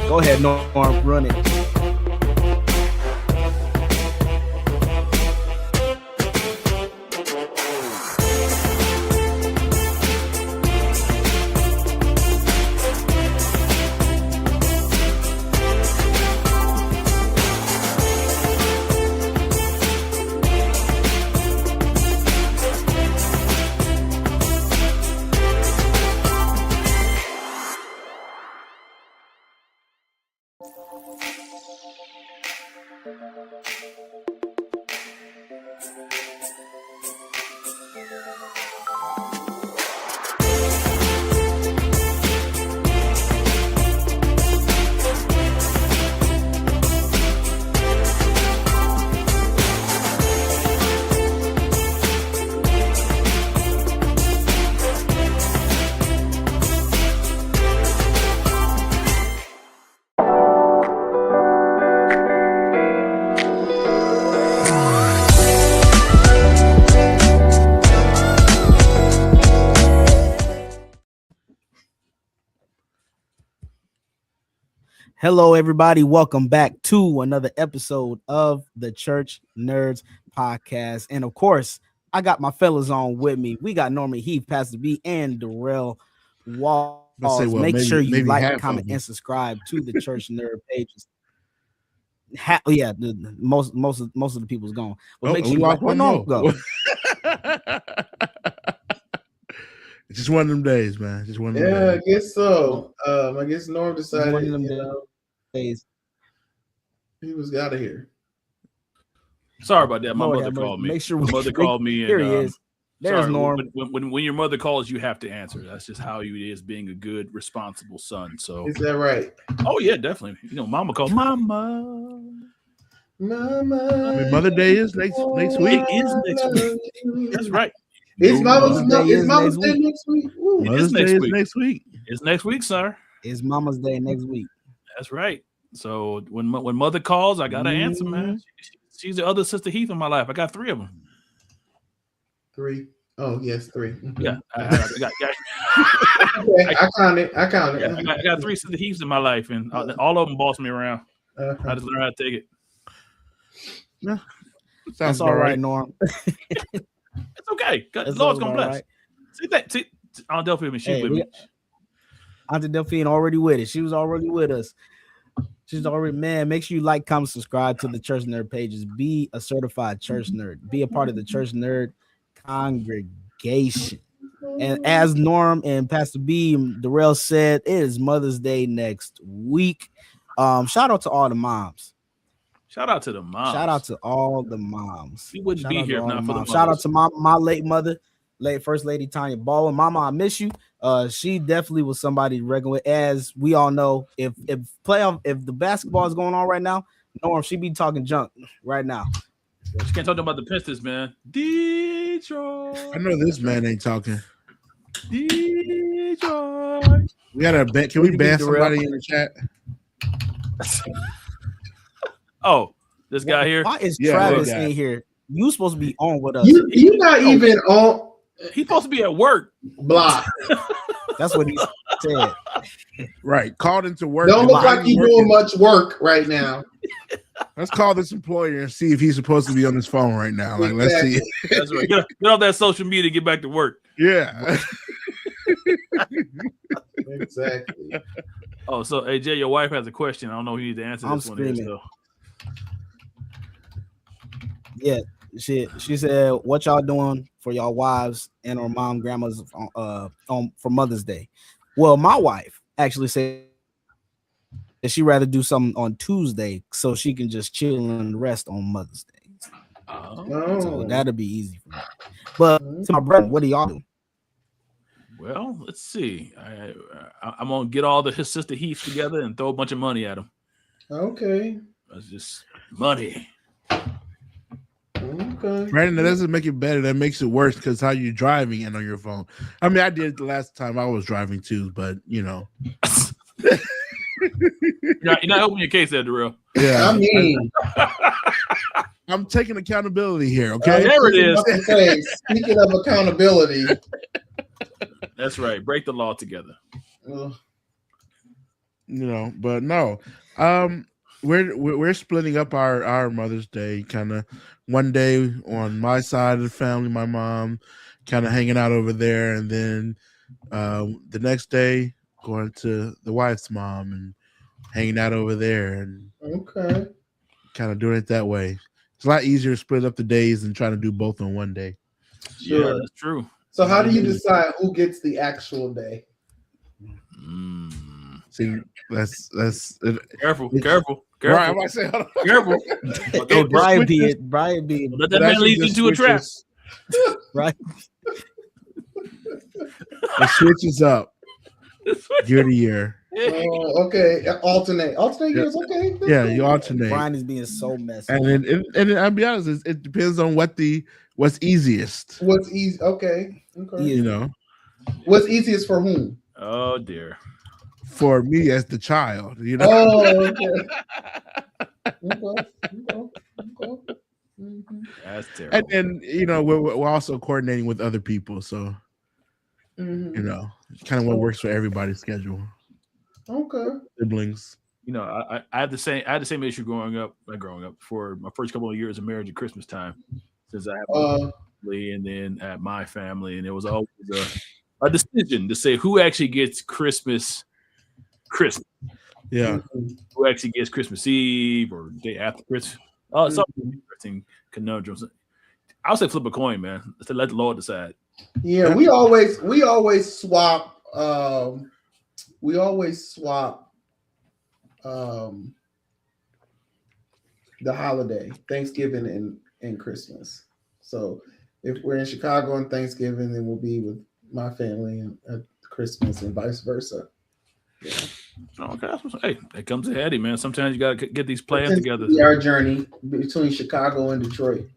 Go ahead, Norm, run it. Hello, everybody. Welcome back to another episode of the Church Nerds Podcast. And of course, I got my fellas on with me. We got Norman Heath, Pastor B, and Darrell Walls. Make sure you like, comment, and subscribe to the Church Nerd pages. Most of the people's gone. But make sure you like one more. Go. It's just one of them days, man. Just one of them days. I guess so. I guess Norm decided one of them days. He was out of here. Sorry about that. My mother called me. Make sure my mother called me. Here he is. There's sorry, Norm. When your mother calls, you have to answer. That's just how it is being a good, responsible son. So is that right? Oh yeah, definitely. You know, mama calls. Mama. I mean, Mother Day is next week. It is next week. That's right. Is Mother's Day next week? Mother's Day is next week. It's next week, sir. It's Mama's Day next week. That's right. So when mother calls, I gotta answer, man. She's the other sister Heath in my life. I got 3 of them. 3. Oh yes, 3. Yeah, I counted. I got 3 sister Heaths in my life, and all of them boss me around. I just learned how to take it. Yeah, that's all right, Norm. It's okay. The Lord's gonna bless. Right. See, Aunt Delphine, she's with me. Aunt Delphine already with it. She was already with us. She's already, man. Make sure you like, comment, subscribe to the Church Nerd pages. Be a certified church nerd. Be a part of the Church Nerd congregation. And as Norm and Pastor B and Darrell said, it is Mother's Day next week. Shout out to all the moms. Shout out to the moms. Shout out to all the moms. We wouldn't be here if not for the moms. Shout out to my late mother, late First Lady Tanya Baldwin. Mama, I miss you. She definitely was somebody to reckon with. As we all know, if the basketball is going on right now, Norm, she be talking junk right now. She can't talk about the Pistons, man. Detroit. I know this man ain't talking. Detroit. We got a bet. Can we ban somebody in the chat? Oh, this guy here. Why is Travis in here? You supposed to be on with us. You're not even on. He's supposed to be at work. Block. That's what he said. Right. Called into work. Don't look like you're doing much work right now. Let's call this employer and see if he's supposed to be on his phone right now. Like, let's see. That's right. Get off that social media. Get back to work. Yeah. Exactly. Oh, so AJ, your wife has a question. I don't know if you need to answer this one. So. Yeah, she said, "What y'all doing for y'all wives and or mom, grandmas for Mother's Day?" Well, my wife actually said that she'd rather do something on Tuesday so she can just chill and rest on Mother's Day. So that'll be easy for me. But to my brother, what do y'all do? Well, let's see. I'm gonna get all his sister Heath together and throw a bunch of money at him. Okay. That's just money. Okay. Brandon, that doesn't make it better. That makes it worse because how you driving and on your phone. I mean, I did it the last time I was driving too, but you know. You're not helping your case there, Darrell. Yeah. I mean, I'm taking accountability here, okay? There it is. Speaking of accountability. That's right. Break the law together. But no, we're splitting up our Mother's Day, kind of one day on my side of the family, my mom kind of hanging out over there, and then the next day going to the wife's mom and hanging out over there, and Okay. kind of doing it that way. It's a lot easier to split up the days than trying to do both on one day. Yeah, Sure. that's true. So how do you decide who gets the actual day? See, that's Careful. Right, I'm about to say, hold on. Careful. Hey, It Brian switches. be Let that It man actually lead you just into a trap. switches- right. It switches up year to year. Oh, okay. Alternate years. Okay. that's Yeah, cool. you alternate. Brian is being so messy. And then I'll be honest, it depends on what's easiest. What's easy? Okay. Okay. Yeah. What's easiest for whom? Oh dear. For me as the child, Oh, okay. Okay. Mhm. That's terrible. and then we're also coordinating with other people, so Mhm. kind of what works for everybody's schedule. Okay. Siblings. I had the same issue growing up for my first couple of years of marriage at Christmas time, since I have a family and then at my family, and it was always a decision to say who actually gets Christmas, Yeah. who actually gets Christmas Eve or day after Christmas. Some interesting conundrums. I would say flip a coin, man. To let the Lord decide. Yeah, we always swap. We always swap the holiday, Thanksgiving and Christmas. So if we're in Chicago on Thanksgiving, then we'll be with my family at Christmas and vice versa. Yeah. Okay, hey, it comes in handy, man. Sometimes you gotta get these plans together. Our journey between Chicago and Detroit.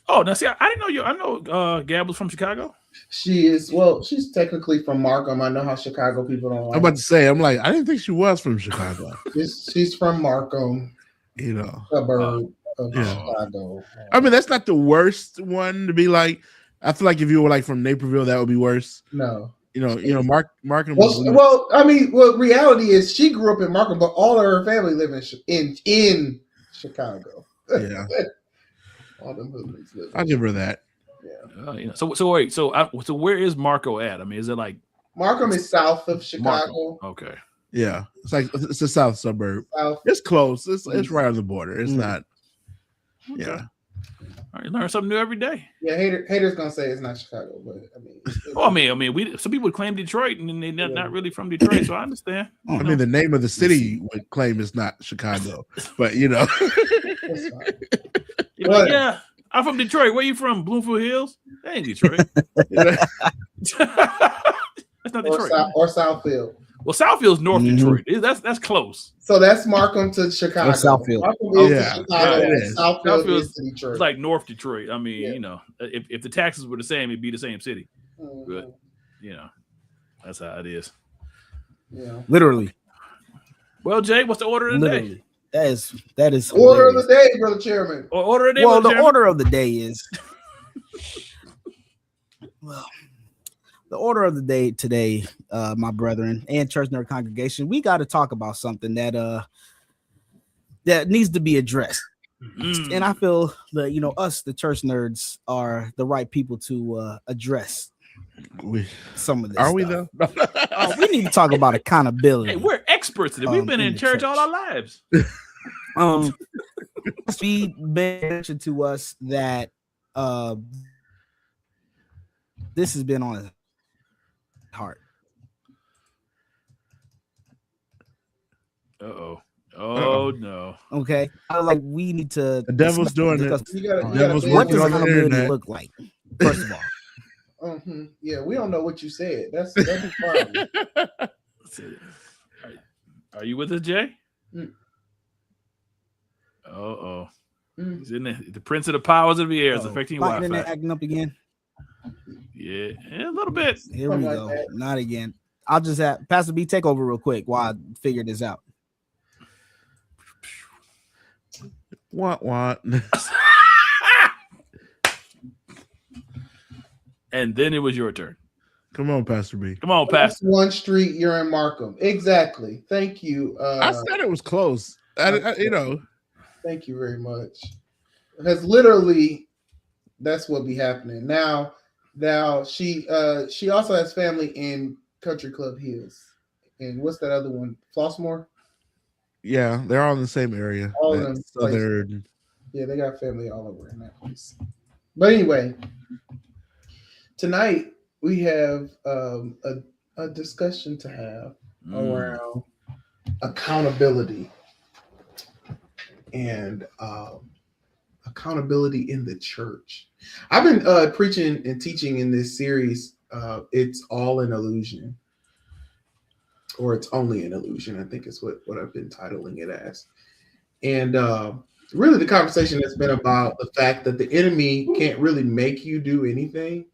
Oh, now see, I didn't know you. I know Gab was from Chicago. She's technically from Markham. I know how Chicago people don't like. I'm about to say, I didn't think she was from Chicago. She's from Markham, suburb of Chicago. I mean, that's not the worst one to be like. I feel like if you were like from Naperville, that would be worse. No. Markham. Reality is she grew up in Markham, but all of her family live in Chicago. Yeah. All them hoodlums live. I'll give her that. Yeah. So wait. So where is Marco at? I mean, is it like Markham is south of Chicago. Marco? Okay. Yeah, it's a south suburb. South. It's close. It's right on the border. It's not. Okay. Yeah. All right, you learn something new every day. Yeah, haters gonna say it's not Chicago, but I mean. Some people claim Detroit and they're not really from Detroit, so I understand. I mean, the name of the city would claim it's not Chicago, but That's fine. You're like, yeah, I'm from Detroit. Where you from? Bloomfield Hills? That ain't Detroit. That's not Detroit. Or Southfield. Well, Southfield's North Detroit. That's close. So that's Markham to Chicago. Or Southfield. Markham is Yeah, to Chicago. it And is. Southfield Southfield's is to Detroit. It's like North Detroit. I mean, Yeah. if the taxes were the same, it'd be the same city. Mhm. Good. That's how it is. Yeah. Literally. Well, Jay, what's the order of the day? Literally. That is Order of hilarious. the day, brother chairman. Or order of the day. Well, Brother the Chairman? order of the day is the order of the day today, my brethren and church nerd congregation, we got to talk about something that needs to be addressed. Mm. And I feel that us, the church nerds, are the right people to address some of this. Are we stuff. though? We need to talk about accountability. Hey, we're experts at it. We've been in in the church all church. our lives. Be mentioned to us that this has been on his heart. Uh-oh. Oh, no. Okay, like we need to. The devil's doing discuss it. You gotta, Oh, you devil's gotta What working does on the accountability internet. look like? First of all, Yeah, we don't know what you said. That's the problem. That's it. Are you with us, Jay? Mm. Uh-oh. Mm. He's in there. The prince of the powers of the air is affecting your my internet Wi-Fi. acting up again. Yeah, a little bit. Here we Something like go. that. Not again. I'll just have Pastor B take over real quick while I figure this out. What? And then it was your turn. Come on, Pastor B. Come on, That's Pastor. one street. You're in Markham. Exactly. Thank you. I said it was close. You know. Thank you very much. Because literally, that's what be happening now. Now she also has family in Country Club Hills, and what's that other one? Flossmoor. Yeah, they're all in the same area. All of them Southern. Yeah, they got family all over in that place. But anyway, tonight we have a discussion to have around accountability and accountability in the church. I've been preaching and teaching in this series. It's all an illusion, or it's only an illusion, I think is what I've been titling it as. And really the conversation has been about the fact that the enemy can't really make you do anything.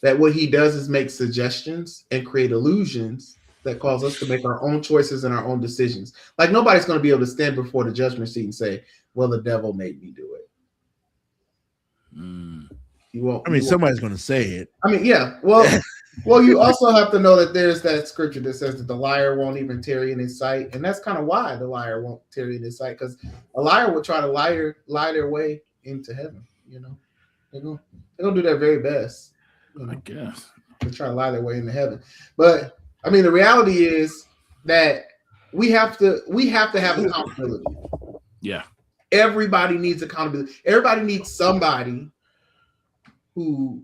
That what he does is make suggestions and create illusions that cause us to make our own choices and our own decisions. Like nobody's going to be able to stand before the judgment seat and say, well, the devil made me do it. You won't. I mean, somebody's going to say it. I mean, yeah. Well, you also have to know that there's that scripture that says that the liar won't even tarry in his sight. And that's kind of why the liar won't tarry in his sight, because a liar will try to lie their way into heaven. You know, they're gonna do their very best. You know, I guess. to try to lie their way into heaven. But I mean, the reality is that we have to have accountability. Yeah. Everybody needs accountability. Everybody needs somebody who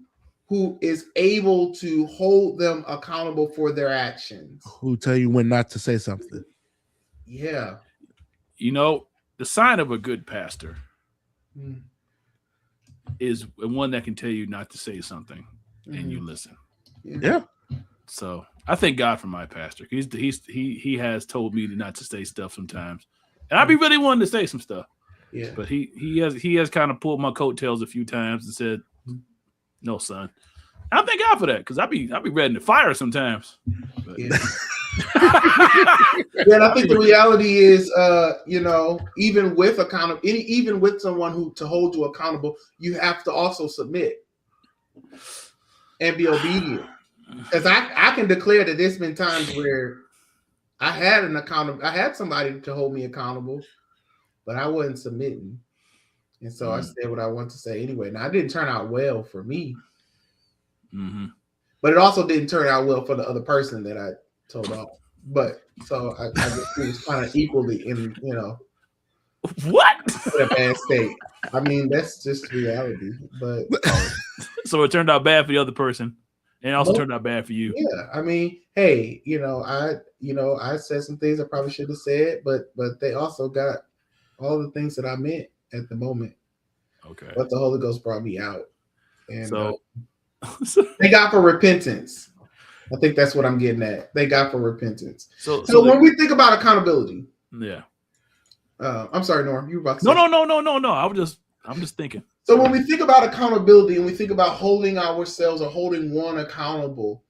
is able to hold them accountable for their actions. Who tell you when not to say something. Yeah. You know, the sign of a good pastor is one that can tell you not to say something and you listen. Yeah. So I thank God for my pastor. He has told me not to say stuff sometimes, and I be really wanting to say some stuff. Yeah. But he has kind of pulled my coattails a few times and said, "No, son." I thank God for that, because I be ready to fire sometimes. But. Yeah. Yeah, and I think the reality is, even with even with someone who to hold you accountable, you have to also submit and be obedient. Because I can declare that there's been times where I had somebody to hold me accountable, but I wasn't submitting, and so I said what I want to say anyway. Now, it didn't turn out well for me, but it also didn't turn out well for the other person that I told off. But so I guess it was kind of equally in what in a bad state. I mean, that's just reality. But so it turned out bad for the other person, and also turned out bad for you. Yeah, I mean, hey, I said some things I probably should have said, but they also got all the things that I meant at the moment. Okay. But the Holy Ghost brought me out, and so they got for repentance. I think that's what I'm getting at. They got for repentance. So when we think about accountability, yeah. I'm sorry, Norm, you were about to say. No. I'm just thinking. So when we think about accountability and we think about holding ourselves or holding one accountable,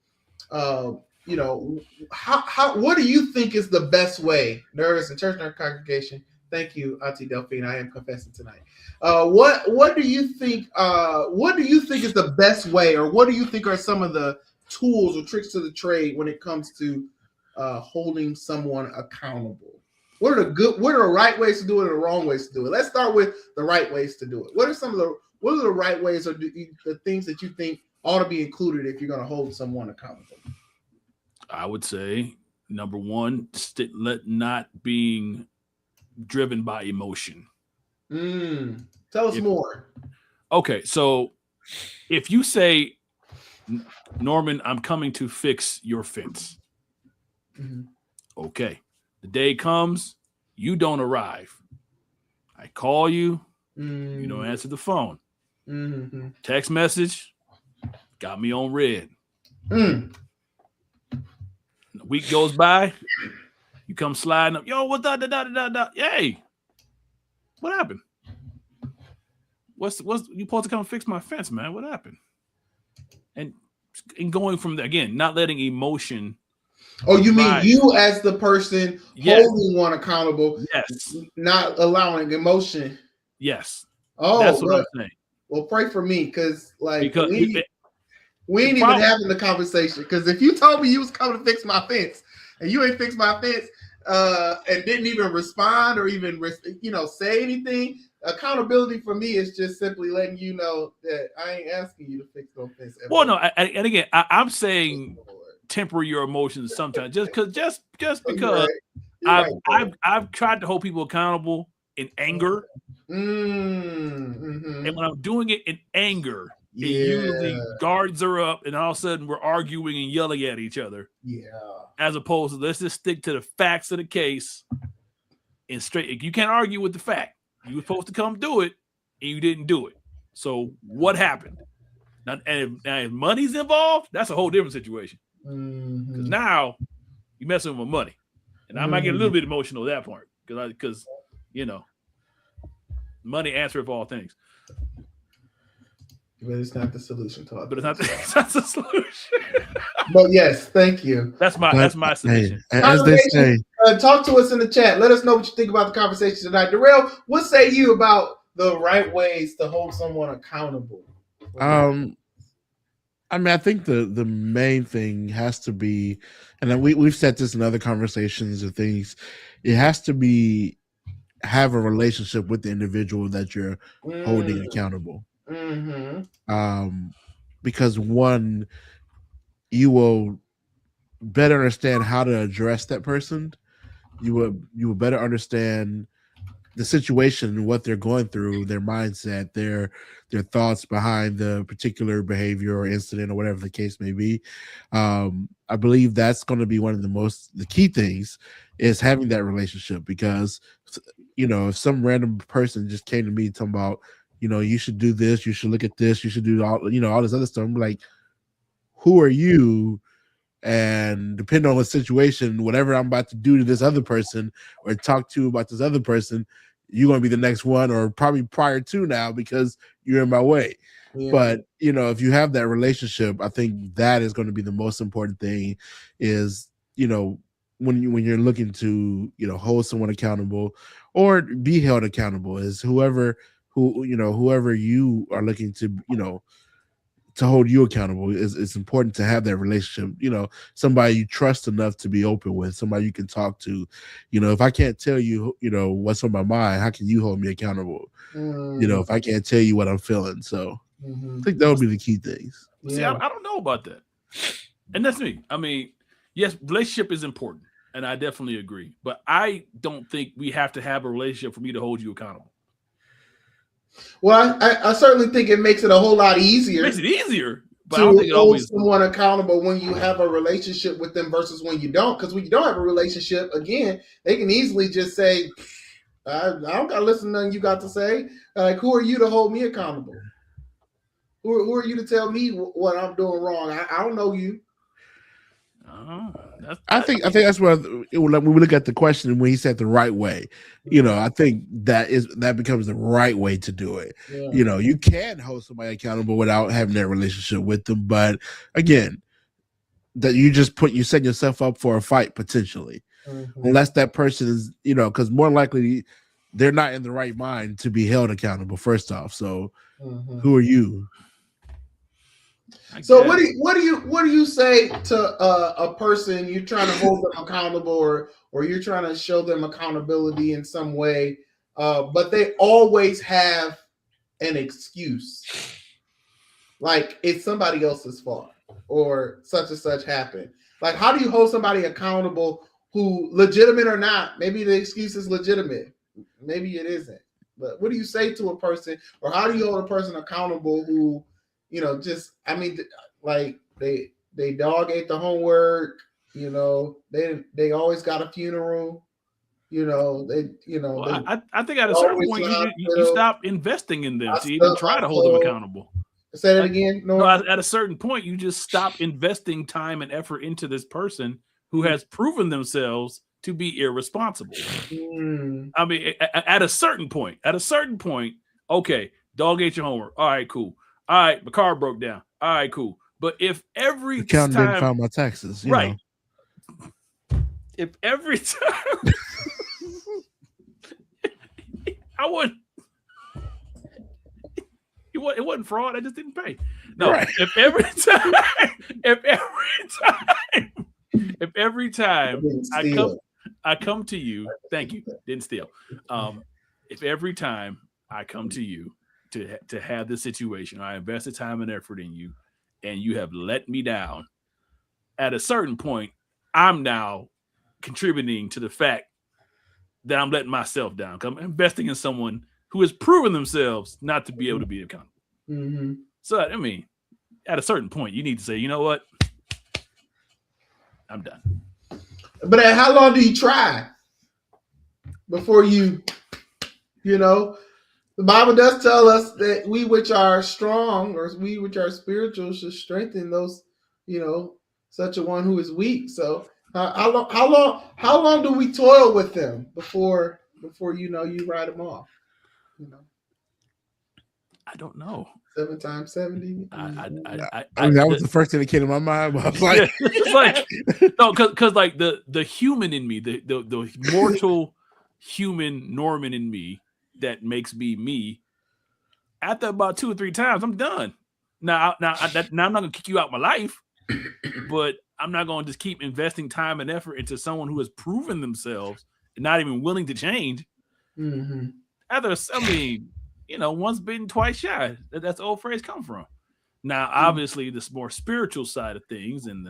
what do you think is the best way? Nerds and church nerd congregation. Thank you, Auntie Delphine. I am confessing tonight. What do you think? What do you think is the best way, or what do you think are some of the tools or tricks to the trade when it comes to holding someone accountable? What are the right ways to do it and the wrong ways to do it? Let's start with the right ways to do it. What are the right ways, or the things that you think ought to be included if you're going to hold someone accountable? I would say, number one, not being driven by emotion. Tell us more. Okay, so if you say, Norman, I'm coming to fix your fence. Okay. The day comes, you don't arrive. I call you, you don't answer the phone. Text message, got me on red. A week goes by, you come sliding up. Yo, what's that? Hey, what happened? What's you supposed to come fix my fence, man? What happened? And going from there, again, not letting emotion. Oh, you mean you as the person holding one accountable? Yes. Not allowing emotion. Yes. Oh, that's what I'm saying. Well, pray for me, because We ain't even having the conversation, because if you told me you was coming to fix my fence and you ain't fixed my fence and didn't even respond or even say anything, accountability for me is just simply letting you know that I ain't asking you to fix no fence. Well, no, and again, I'm saying temper your emotions sometimes, just because I've tried to hold people accountable in anger, and when I'm doing it in anger, it usually guards are up, and all of a sudden we're arguing and yelling at each other. Yeah. As opposed to let's just stick to the facts of the case and straight. You can't argue with the fact. You were supposed to come do it, and you didn't do it. So what happened? Now, and if money's involved, that's a whole different situation. Because now you're messing with my money, and I might get a little bit emotional at that point because money answers for all things. But it's not the solution to it. But it's not the solution. But yes, thank you. That's my solution. Hey, as they say, talk to us in the chat. Let us know what you think about the conversation tonight. Darrell, what say you about the right ways to hold someone accountable? I think the main thing has to be, and then we've said this in other conversations and things, it has to be have a relationship with the individual that you're holding accountable. Because one, you will better understand how to address that person. You will better understand the situation, what they're going through, their mindset, their thoughts behind the particular behavior or incident or whatever the case may be. I believe that's going to be one of the key things is having that relationship, because if some random person just came to me talking about, you should do this, you should look at this, you should do all this other stuff, I'm like, who are you? And depending on the situation, whatever I'm about to do to this other person or talk to about this other person, you're going to be the next one, or probably prior to now, because you're in my way. Yeah. But, if you have that relationship, I think that is going to be the most important thing is, when you're looking to, hold someone accountable or be held accountable, is whoever you are looking to, to hold you accountable. It's important to have that relationship, somebody you trust enough to be open with, somebody you can talk to. If I can't tell you, what's on my mind, how can you hold me accountable? If I can't tell you what I'm feeling. So I think that would be the key things. Yeah. See, I don't know about that. And that's me. I mean, yes, relationship is important, and I definitely agree. But I don't think we have to have a relationship for me to hold you accountable. Well, I certainly think it makes it a whole lot easier. It makes it easier, but to I don't think it hold always someone accountable when you have a relationship with them versus when you don't. Because when you don't have a relationship, again, they can easily just say, I don't got to listen to nothing you got to say. Like, who are you to hold me accountable? Who are you to tell me what I'm doing wrong? I don't know you. I think that's where when we look at the question when he said the right way, I think that becomes the right way to do it. Yeah. You can hold somebody accountable without having that relationship with them, but again, that you set yourself up for a fight potentially, unless that person is, because more likely they're not in the right mind to be held accountable. First off, so who are you? So what do you say to a person you're trying to hold them accountable or you're trying to show them accountability in some way, but they always have an excuse, like it's somebody else's fault or such and such happened? Like, how do you hold somebody accountable who, legitimate or not, maybe the excuse is legitimate, maybe it isn't, but what do you say to a person, or how do you hold a person accountable who, like they dog ate the homework, they always got a funeral, I think at a certain point you stop investing in them to even try to hold them accountable. Say that again. No, at a certain point you just stop investing time and effort into this person who has proven themselves to be irresponsible. I mean, at a certain point, okay, dog ate your homework. All right, cool. All right, my car broke down. All right, cool. But if every accountant time didn't file my taxes, right? If every time I wouldn't, it wasn't fraud. I just didn't pay. No, Right. if every time I come to you, thank you, didn't steal. If every time I come to you to have this situation, I invested time and effort in you, and you have let me down, at a certain point, I'm now contributing to the fact that I'm letting myself down. I'm investing in someone who has proven themselves not to be able to be accountable. Mm-hmm. So, I mean, at a certain point, you need to say, you know what? I'm done. But how long do you try before you know, the Bible does tell us that we which are strong or we which are spiritual should strengthen those, such a one who is weak. So how long do we toil with them before you write them off? I don't know. 7 times 70. I mean, that was the first thing that came to my mind. But I was like, it's like no, because like the human in me, the mortal human Norman in me that makes me. After about 2 or 3 times, I'm done. Now I'm not gonna kick you out of my life, but I'm not gonna just keep investing time and effort into someone who has proven themselves and not even willing to change. Mm-hmm. Once bitten, twice shy. That's the old phrase come from. Now, obviously, this more spiritual side of things, and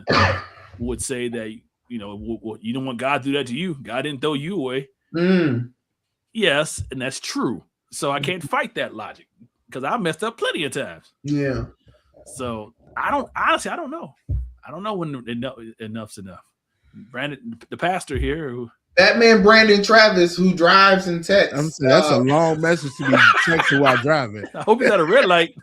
would say that you don't want God to do that to you. God didn't throw you away. Yes, and that's true. So I can't fight that logic because I messed up plenty of times. Yeah. So I don't know. I don't know when enough's enough. Brandon, the pastor here, that man Brandon Travis, who drives and texts. I'm saying that's a long message to be texted while driving. I hope he's at a red light.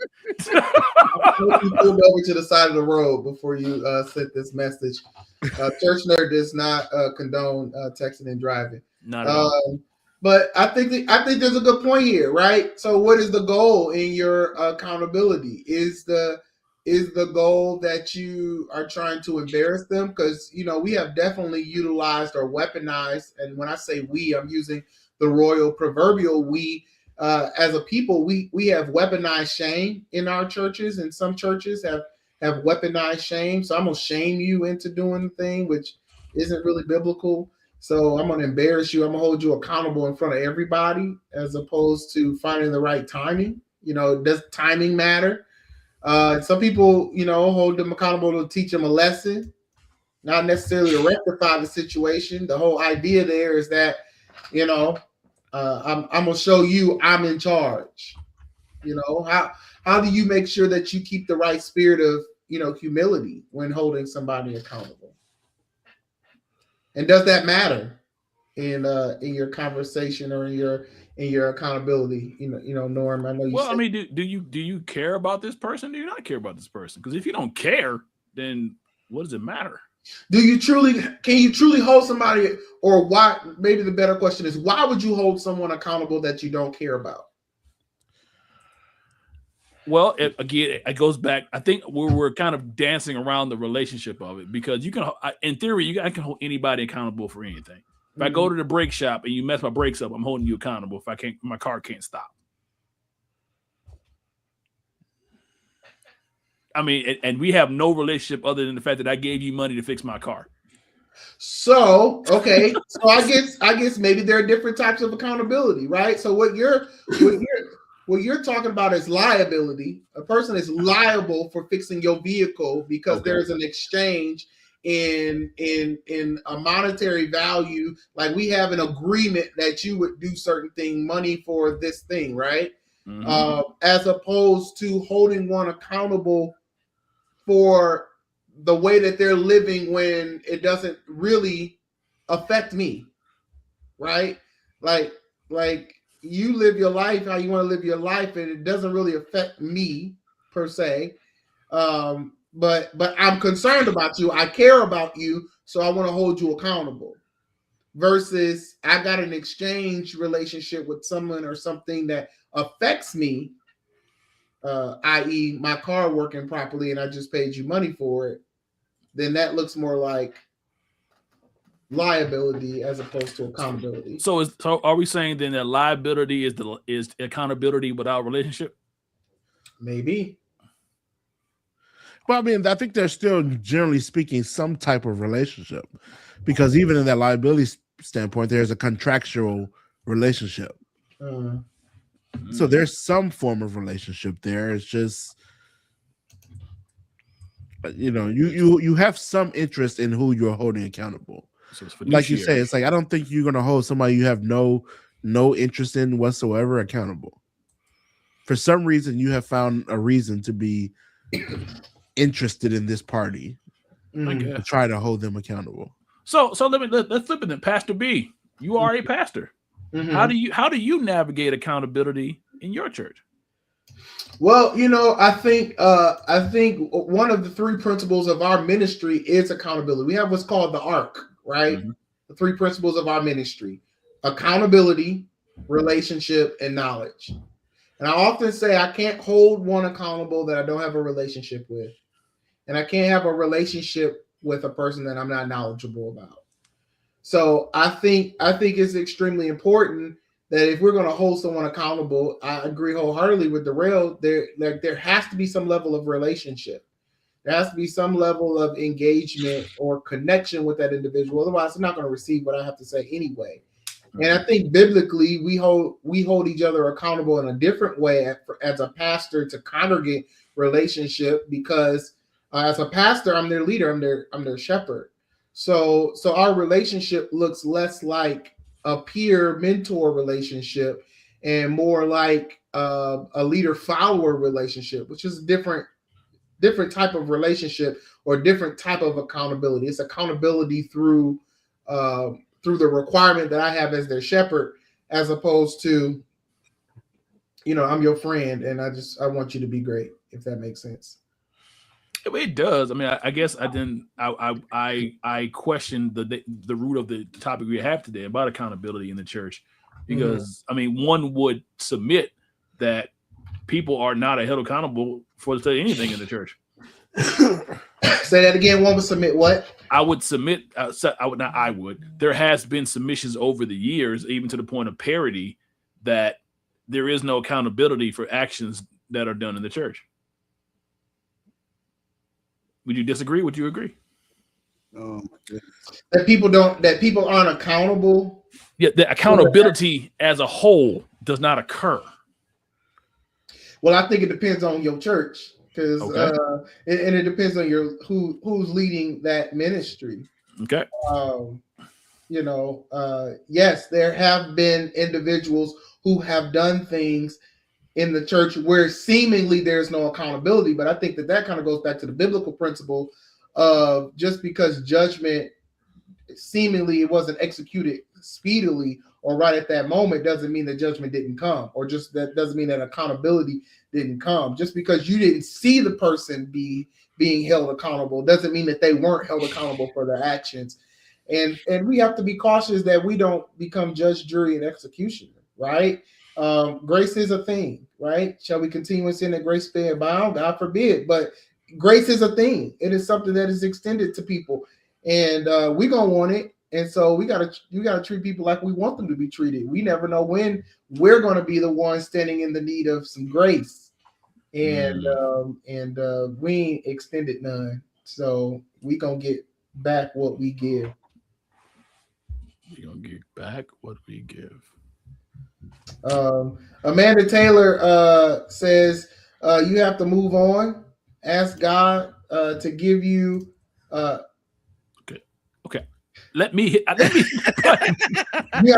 I hope you pulled over to the side of the road before you sent this message. Church Nerd does not condone texting and driving. Not at all. But I think there's a good point here, right? So, what is the goal in your accountability? Is the goal that you are trying to embarrass them? Because we have definitely utilized or weaponized, and when I say we, I'm using the royal proverbial we. As a people, we have weaponized shame in our churches, and some churches have weaponized shame. So I'm gonna shame you into doing the thing, which isn't really biblical. So I'm going to embarrass you. I'm going to hold you accountable in front of everybody as opposed to finding the right timing. Does timing matter? Some people, hold them accountable to teach them a lesson, not necessarily to rectify the situation. The whole idea there is that, I'm going to show you I'm in charge. How do you make sure that you keep the right spirit of, humility when holding somebody accountable? And does that matter in your conversation or in your accountability? Norm, I know you. Well, I mean, do you care about this person? Do you not care about this person? Because if you don't care, then what does it matter? Can you truly hold somebody, or why? Maybe the better question is, why would you hold someone accountable that you don't care about? Well, it goes back. I think we're kind of dancing around the relationship of it, because you can, in theory, I can hold anybody accountable for anything. If I go to the brake shop and you mess my brakes up, I'm holding you accountable. If my car can't stop. I mean, and we have no relationship other than the fact that I gave you money to fix my car. So, okay. So I guess maybe there are different types of accountability, right? So what you're talking about is liability. A person is liable for fixing your vehicle because there's an exchange in a monetary value. Like we have an agreement that you would do certain thing, money for this thing, right? Mm-hmm. As opposed to holding one accountable for the way that they're living when it doesn't really affect me, right? Like you live your life how you want to live your life, and it doesn't really affect me per se. But I'm concerned about you. I care about you, so I want to hold you accountable. Versus I got an exchange relationship with someone or something that affects me, i.e. my car working properly, and I just paid you money for it. Then that looks more like liability as opposed to accountability. So are we saying then that liability is accountability without relationship? Maybe. But I mean, I think there's still, generally speaking, some type of relationship, because even in that liability standpoint, there's a contractual relationship. So there's some form of relationship there. It's just, you have some interest in who you're holding accountable. So it's Like you fiduciary. say, it's like, I don't think you're gonna hold somebody you have no interest in whatsoever accountable. For some reason, you have found a reason to be interested in this party to try to hold them accountable. So let's flip it then. Pastor B, you are a pastor. How do you navigate accountability in your church? Well, I think one of the three principles of our ministry is accountability. We have what's called the ARC, right? The three principles of our ministry: accountability, relationship, and knowledge. And I often say I can't hold one accountable that I don't have a relationship with, and I can't have a relationship with a person that I'm not knowledgeable about. So I think it's extremely important that if we're going to hold someone accountable, I agree wholeheartedly with Darrell. There has to be some level of relationship. There has to be some level of engagement or connection with that individual. Otherwise, they're not going to receive what I have to say anyway. And I think biblically, we hold each other accountable in a different way as a pastor to congregate relationship, because as a pastor, I'm their leader, I'm their shepherd. So our relationship looks less like a peer mentor relationship and more like a leader follower relationship, which is a different type of relationship or different type of accountability. It's accountability through the requirement that I have as their shepherd, as opposed to, I'm your friend and I want you to be great, if that makes sense. It does. I mean, I guess I question the root of the topic we have today about accountability in the church, because I mean, one would submit that people are not held accountable for anything in the church. Say that again. One would submit what? I would submit. I would. There has been submissions over the years, even to the point of parody, that there is no accountability for actions that are done in the church. Would you disagree? Would you agree? That people aren't accountable. Yeah, the accountability as a whole does not occur. Well, I think it depends on your church, because and it depends on who's leading that ministry. Okay. Yes, there have been individuals who have done things in the church where seemingly there's no accountability, but I think that kind of goes back to the biblical principle of just because judgment seemingly it wasn't executed speedily or right at that moment doesn't mean that judgment didn't come, or just that doesn't mean that accountability didn't come. Just because you didn't see the person being held accountable doesn't mean that they weren't held accountable for their actions. And we have to be cautious that we don't become judge, jury, and executioner, right? Grace is a thing, right? Shall we continue in sin that grace may abound? God forbid. But grace is a thing. It is something that is extended to people, and we're gonna want it. And so you gotta treat people like we want them to be treated. We never know when we're gonna be the one standing in the need of some grace, and we ain't extended none. So we gonna get back what we give. We gonna get back what we give. Amanda Taylor says you have to move on. Ask God to give you. Okay. Let me. You have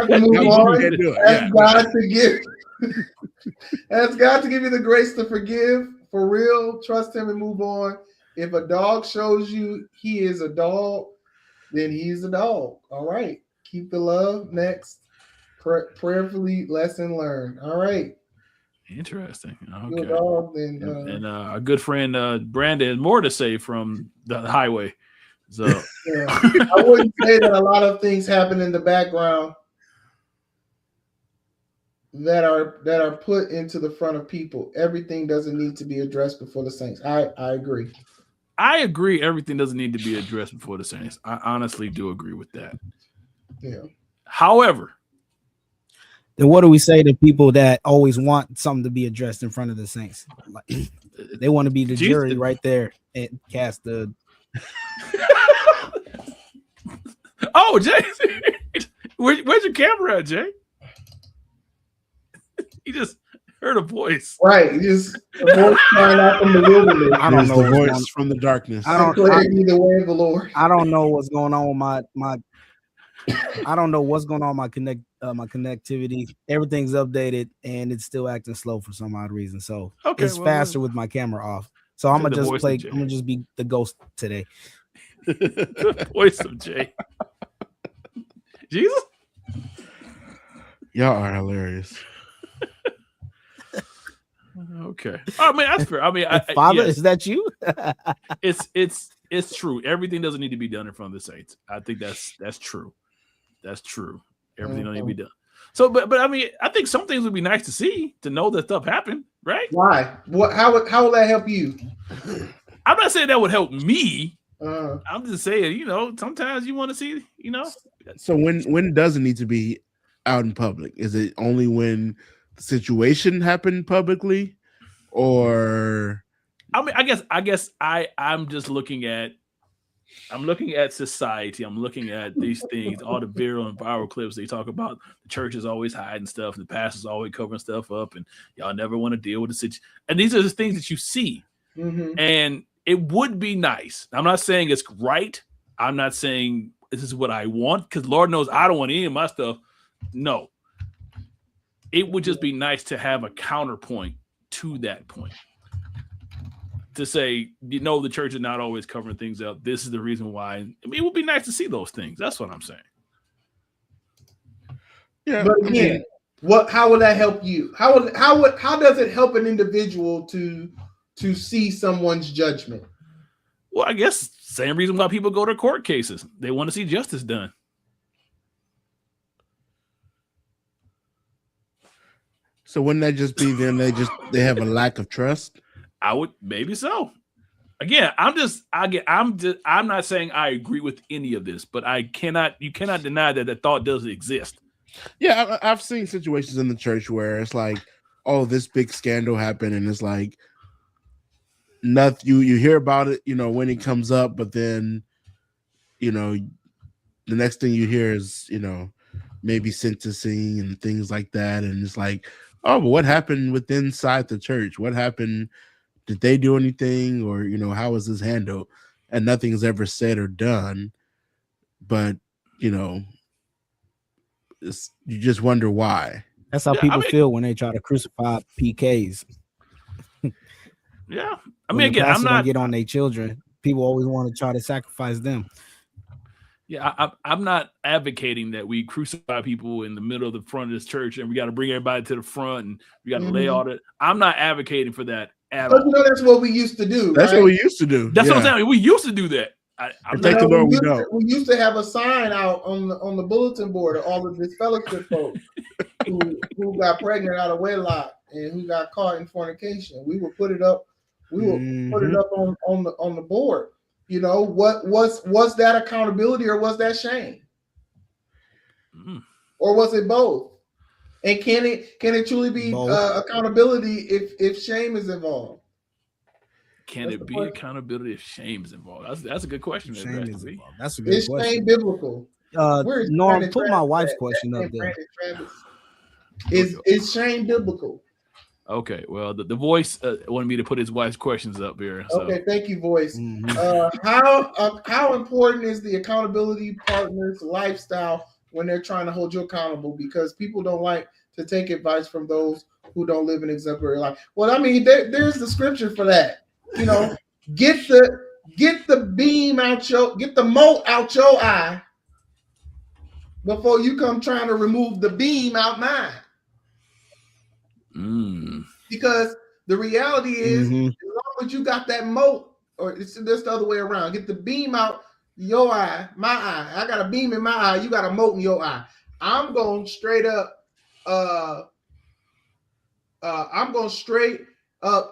to move on. Ask God to give you the grace to forgive for real. Trust Him and move on. If a dog shows you he is a dog, then he's a dog. All right. Keep the love. Next. Prayerfully, lesson learned. All right. Interesting. Okay. Dog, and our good friend Brandon has more to say from the highway. So yeah. I wouldn't say that a lot of things happen in the background that are put into the front of people. Everything doesn't need to be addressed before the saints. I agree. I agree. Everything doesn't need to be addressed before the saints. I honestly do agree with that. Yeah. However, then what do we say to people that always want something to be addressed in front of the saints? They want to be the Jesus. jury right there and cast the. Oh, Jay, where's your camera at, Jay? He just heard a voice. Right, just a voice crying out from the wilderness. I don't Here's know the what's voice going- from the darkness. I don't. Declare ye the way of the Lord. I don't know what's going on with my. I don't know what's going on with my connectivity. Everything's updated and it's still acting slow for some odd reason. So Okay, it's well, faster with my camera off. So I'm gonna the just voice play. of Jay. I'm gonna just be the ghost today. The voice of Jay. Jesus. Y'all are hilarious. Okay. I mean, that's fair. I mean, Father, yes, is that you? it's true. Everything doesn't need to be done in front of the saints. I think that's true. That's true. Everything don't need to be done. So, but I mean, I think some things would be nice to see, to know that stuff happened, right? Why? What? How will that help you? I'm not saying that would help me. Uh, I'm just saying, you know, sometimes you want to see, you know. So when does it need to be out in public? Is it only when the situation happened publicly, or? I mean, I guess I'm just looking at society. I'm looking at these things, all the viral and viral clips they talk about. The church is always hiding stuff, the pastor's always covering stuff up, and y'all never want to deal with the situation. And these are the things that you see. mhm. And it would be nice. I'm not saying it's right. I'm not saying this is what I want, because Lord knows I don't want any of my stuff. No. It would just be nice to have a counterpoint to that point. To say, you know, the church is not always covering things up. This is the reason why. I mean, it would be nice to see those things. That's what I'm saying. Yeah, But again, how will that help you? How does it help an individual to see someone's judgment? Well, I guess same reason why people go to court cases. They want to see justice done. So wouldn't that just be then they have a lack of trust? I would, maybe so. Again, I'm not saying I agree with any of this, but you cannot deny that the thought doesn't exist. Yeah, I've seen situations in the church where it's like, oh, this big scandal happened, and it's like nothing. You hear about it, you know, when it comes up, but then, you know, the next thing you hear is, you know, maybe sentencing and things like that, and it's like, oh, but what happened within inside the church? What happened? Did they do anything, or, you know, how was this handled? And nothing's ever said or done. But, you know, you just wonder why. That's how people feel when they try to crucify PKs. Yeah, I When mean, the again, I'm pastor don't not get on their children. People always want to try to sacrifice them. Yeah, I'm not advocating that we crucify people in the middle of the front of this church and we got to bring everybody to the front and we got to lay all that. I'm not advocating for that at But all. you know, that's what we used to do. That's right? what we used to do. That's what I'm saying. We used to do that. Thank the Lord we don't. We used to have a sign out on the bulletin board of all of this fellowship folks who got pregnant out of wedlock and who got caught in fornication. We would put it up. We would put it up on the board. You know, was that accountability or was that shame? Or was it both? And can it truly be accountability if shame is involved? Can it be accountability if shame is involved? That's a good question. Shame is involved. That's a good Is question. shame biblical? Norm, put my wife's question up there. Is shame biblical? Okay, well, the voice wanted me to put his wife's questions up here. So. Okay, thank you, voice. How important is the accountability partner's lifestyle when they're trying to hold you accountable? Because people don't like to take advice from those who don't live an exemplary life. Well, I mean, there's the scripture for that. You know, get the beam out get the mote out your eye before you come trying to remove the beam out mine. Because the reality is, as long as you got that mote, or it's just the other way around, get the beam out your eye, my eye. I got a beam in my eye, you got a mote in your eye. I'm going straight up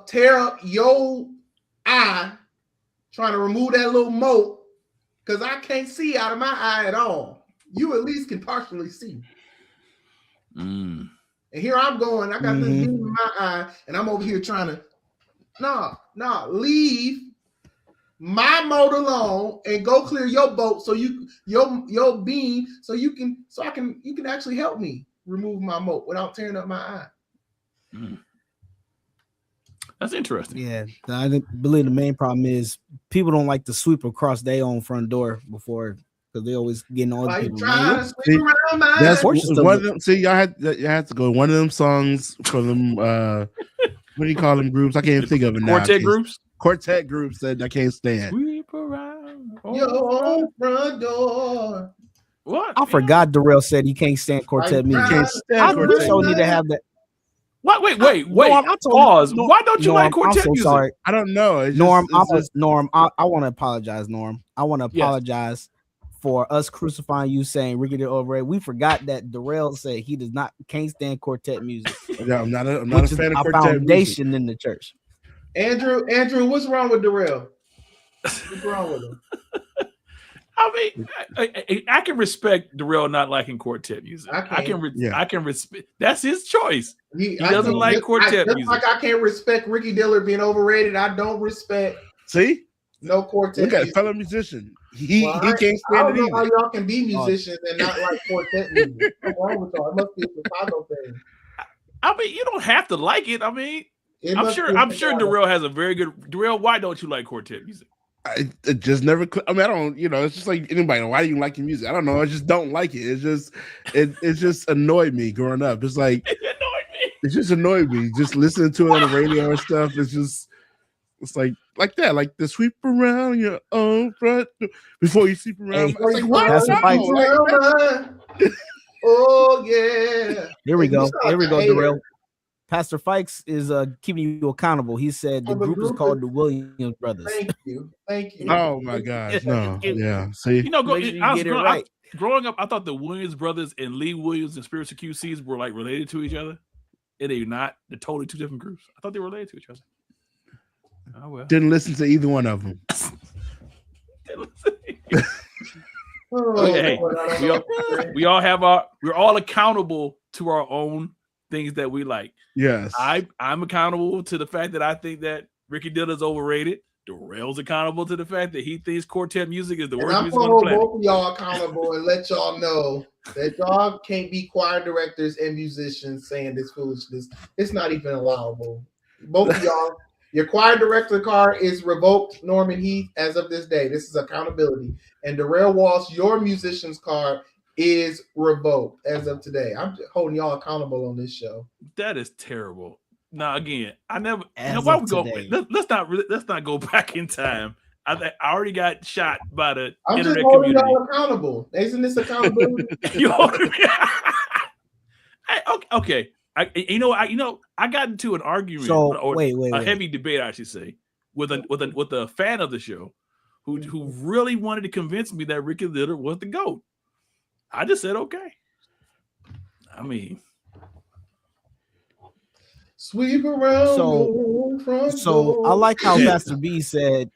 tear up your eye, trying to remove that little mote, because I can't see out of my eye at all. You at least can partially see. And here I'm going, I got this beam in my eye, and I'm over here trying to Leave my moat alone and go clear your boat so your beam so you can actually help me remove my moat without tearing up my eye. That's interesting. Yeah, I believe the main problem is people don't like to sweep across their own front door before because they always getting all the people. Trying to sweep around my that's one of them. See, y'all had to go one of them songs from them. What do you call them groups? I can't even think of it now. Quartet groups that I can't stand. Sweep around your own front door. What? I forgot Darrell said he can't stand quartet music. Can't stand quartet. So need to have that. What? Wait. Pause. Why don't you like quartet music? Sorry. I don't know. Norm, I want to apologize, Norm. I want to apologize for us crucifying you saying Ricky the overrated. We forgot that Darrell said he can't stand quartet music. Yeah, I'm not a fan of quartet foundation music. In the church. Andrew, what's wrong with Darrell? What's wrong with him? I mean, I can respect Darrell not liking quartet music. I can respect. That's his choice. He doesn't like quartet music. Like I can't respect Ricky Dillard being overrated. I don't respect. See, no quartet. Look at a fellow musician. He can't stand it either. I don't know how y'all can be musicians and not like quartet music. What's wrong with y'all? It must be a Chicago thing. I mean, you don't have to like it. I mean, I'm sure Darrell has a very good. Darrell, why don't you like quartet music? It just never. I mean, I don't. It's just like anybody. Why do you like your music? I don't know. I just don't like it. It just annoyed me growing up. It's like it just annoyed me. Just listening to it on the radio and stuff. It's like that. Like the sweep around your own front before you sweep around. Hey, oh yeah. Here we go, Darrell. Pastor Fikes is keeping you accountable. He said the group is called the Williams Brothers. Thank you. Oh my gosh, no, yeah. See, growing up, I thought the Williams Brothers and Lee Williams and Spiritual QCs were like related to each other, and they're not. They're totally two different groups. I thought they were related to each other. Oh well. Didn't listen to either one of them. We all we're all accountable to our own things that we like. Yes. I'm accountable to the fact that I think that Ricky Dillard's overrated. Darrell's accountable to the fact that he thinks quartet music is the worst music on the planet. Both of y'all accountable and let y'all know that y'all can't be choir directors and musicians saying this foolishness. It's not even allowable. Both of y'all, your choir director card is revoked, Norman Heath, as of this day. This is accountability. And Darrell Walsh, your musician's card is revoked as of today. I'm holding y'all accountable on this show. That is terrible. Now again, I never. Why we go? Let's not go back in time. I already got shot by the internet community. Y'all accountable. Isn't this accountability? Okay. I got into an argument, a heavy debate, I should say, with a fan of the show, who really wanted to convince me that Ricky Dillard was the GOAT. I just said okay. I mean, sweep around. So I like how Pastor B said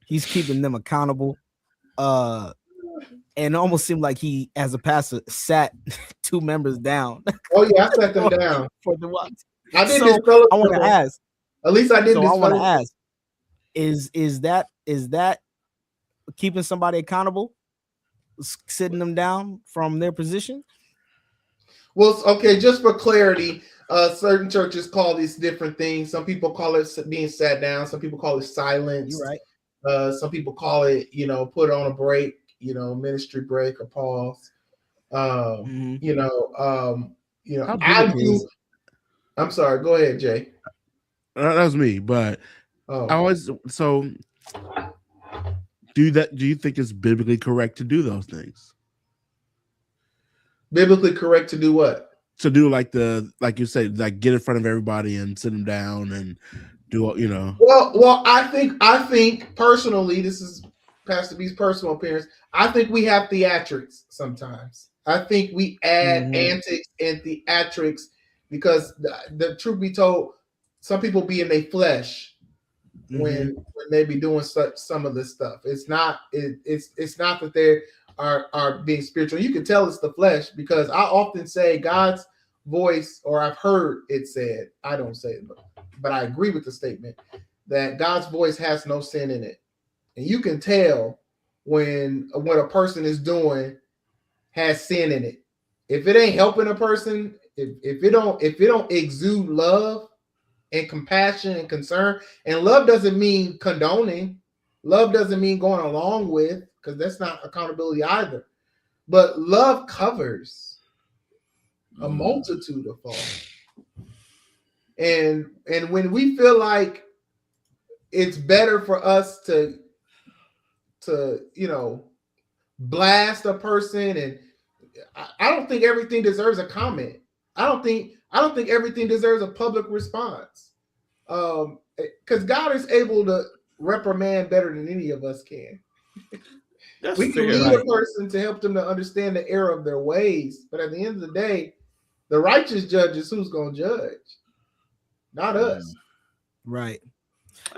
he's keeping them accountable. And it almost seemed like he, as a pastor, sat two members down. Oh yeah, I sat them down for the ones. I did this fellowship. I want to ask. At least I did. So this I want to ask: is that keeping somebody accountable? Sitting them down from their position? Well, okay, just for clarity, certain churches call these different things. Some people call it being sat down. Some people call it silence. You're right. Some people call it, put on a break, ministry break or pause. I do. I'm sorry. Go ahead, Jay. That was me, but I always do you think it's biblically correct to do those things? Biblically correct to do what? To do like you say, like get in front of everybody and sit them down and do Well, I think personally, this is Pastor B's personal appearance. I think we have theatrics sometimes. I think we add antics and theatrics because the truth be told, some people be in their flesh when they be doing some of this stuff. It's not that they are being spiritual. You can tell it's the flesh because I often say God's voice, or I've heard it said, I don't say it, but I agree with the statement that God's voice has no sin in it. And you can tell when what a person is doing has sin in it. If it ain't helping a person, if it don't exude love and compassion and concern, and love doesn't mean condoning, love doesn't mean going along with, because that's not accountability either. But love covers a multitude of faults. And when we feel like it's better for us to blast a person, and I don't think everything deserves a comment. I don't think everything deserves a public response. Because God is able to reprimand better than any of us can. We can lead a person to help them to understand the error of their ways, but at the end of the day, the righteous judge is who's going to judge, not us. Right.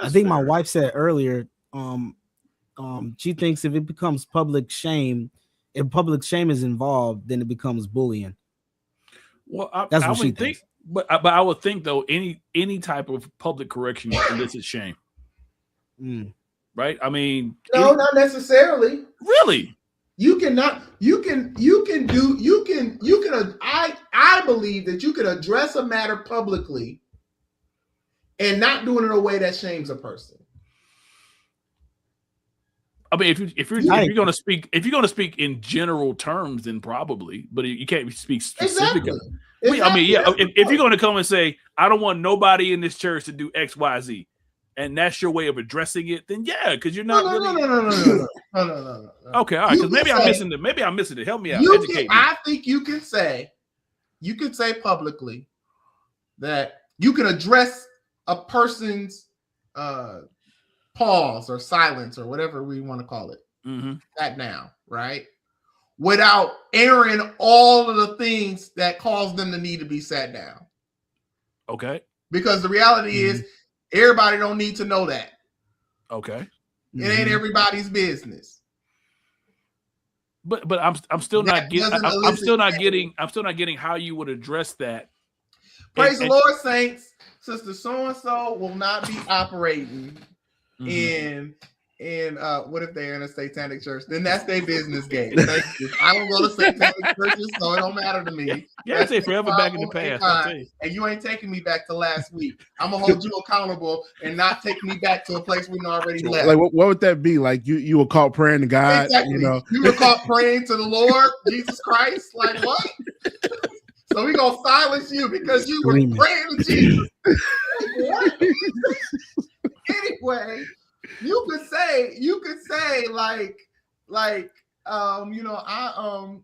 I think my wife said earlier, she thinks if it becomes public shame, if public shame is involved, then it becomes bullying. Well, that's what I she would thinks. But I would think though any type of public correction elicits shame. Right? I mean, no, not necessarily. Really? I believe that you can address a matter publicly and not do it in a way that shames a person. I mean, if you're going to speak in general terms, then probably, but you can't speak specifically. Exactly. I mean, yeah. If you're going to come and say, I don't want nobody in this church to do X, Y, Z, and that's your way of addressing it, then yeah, because you're not No. Okay, all right. Because maybe I'm missing it. Maybe I'm missing it. Help me out. Educate me. I think you can say publicly that you can address a person's pause or silence or whatever we want to call it. That now, right? Without airing all of the things that cause them to need to be sat down. Okay. Because the reality is everybody don't need to know that. Okay. It ain't everybody's business. But I'm still not getting how you would address that. Praise the Lord, saints. Sister so-and-so will not be operating in what if they're in a satanic church? Then that's their business game. I don't go to satanic churches, so it don't matter to me. Yeah, I say forever back in the past. And you ain't taking me back to last week. I'm gonna hold you accountable and not take me back to a place we already left. Like what would that be? Like you were caught praying to God, exactly. You were caught praying to the Lord, Jesus Christ. Like what? So we gonna silence you because you were praying to Jesus. Anyway, you could say like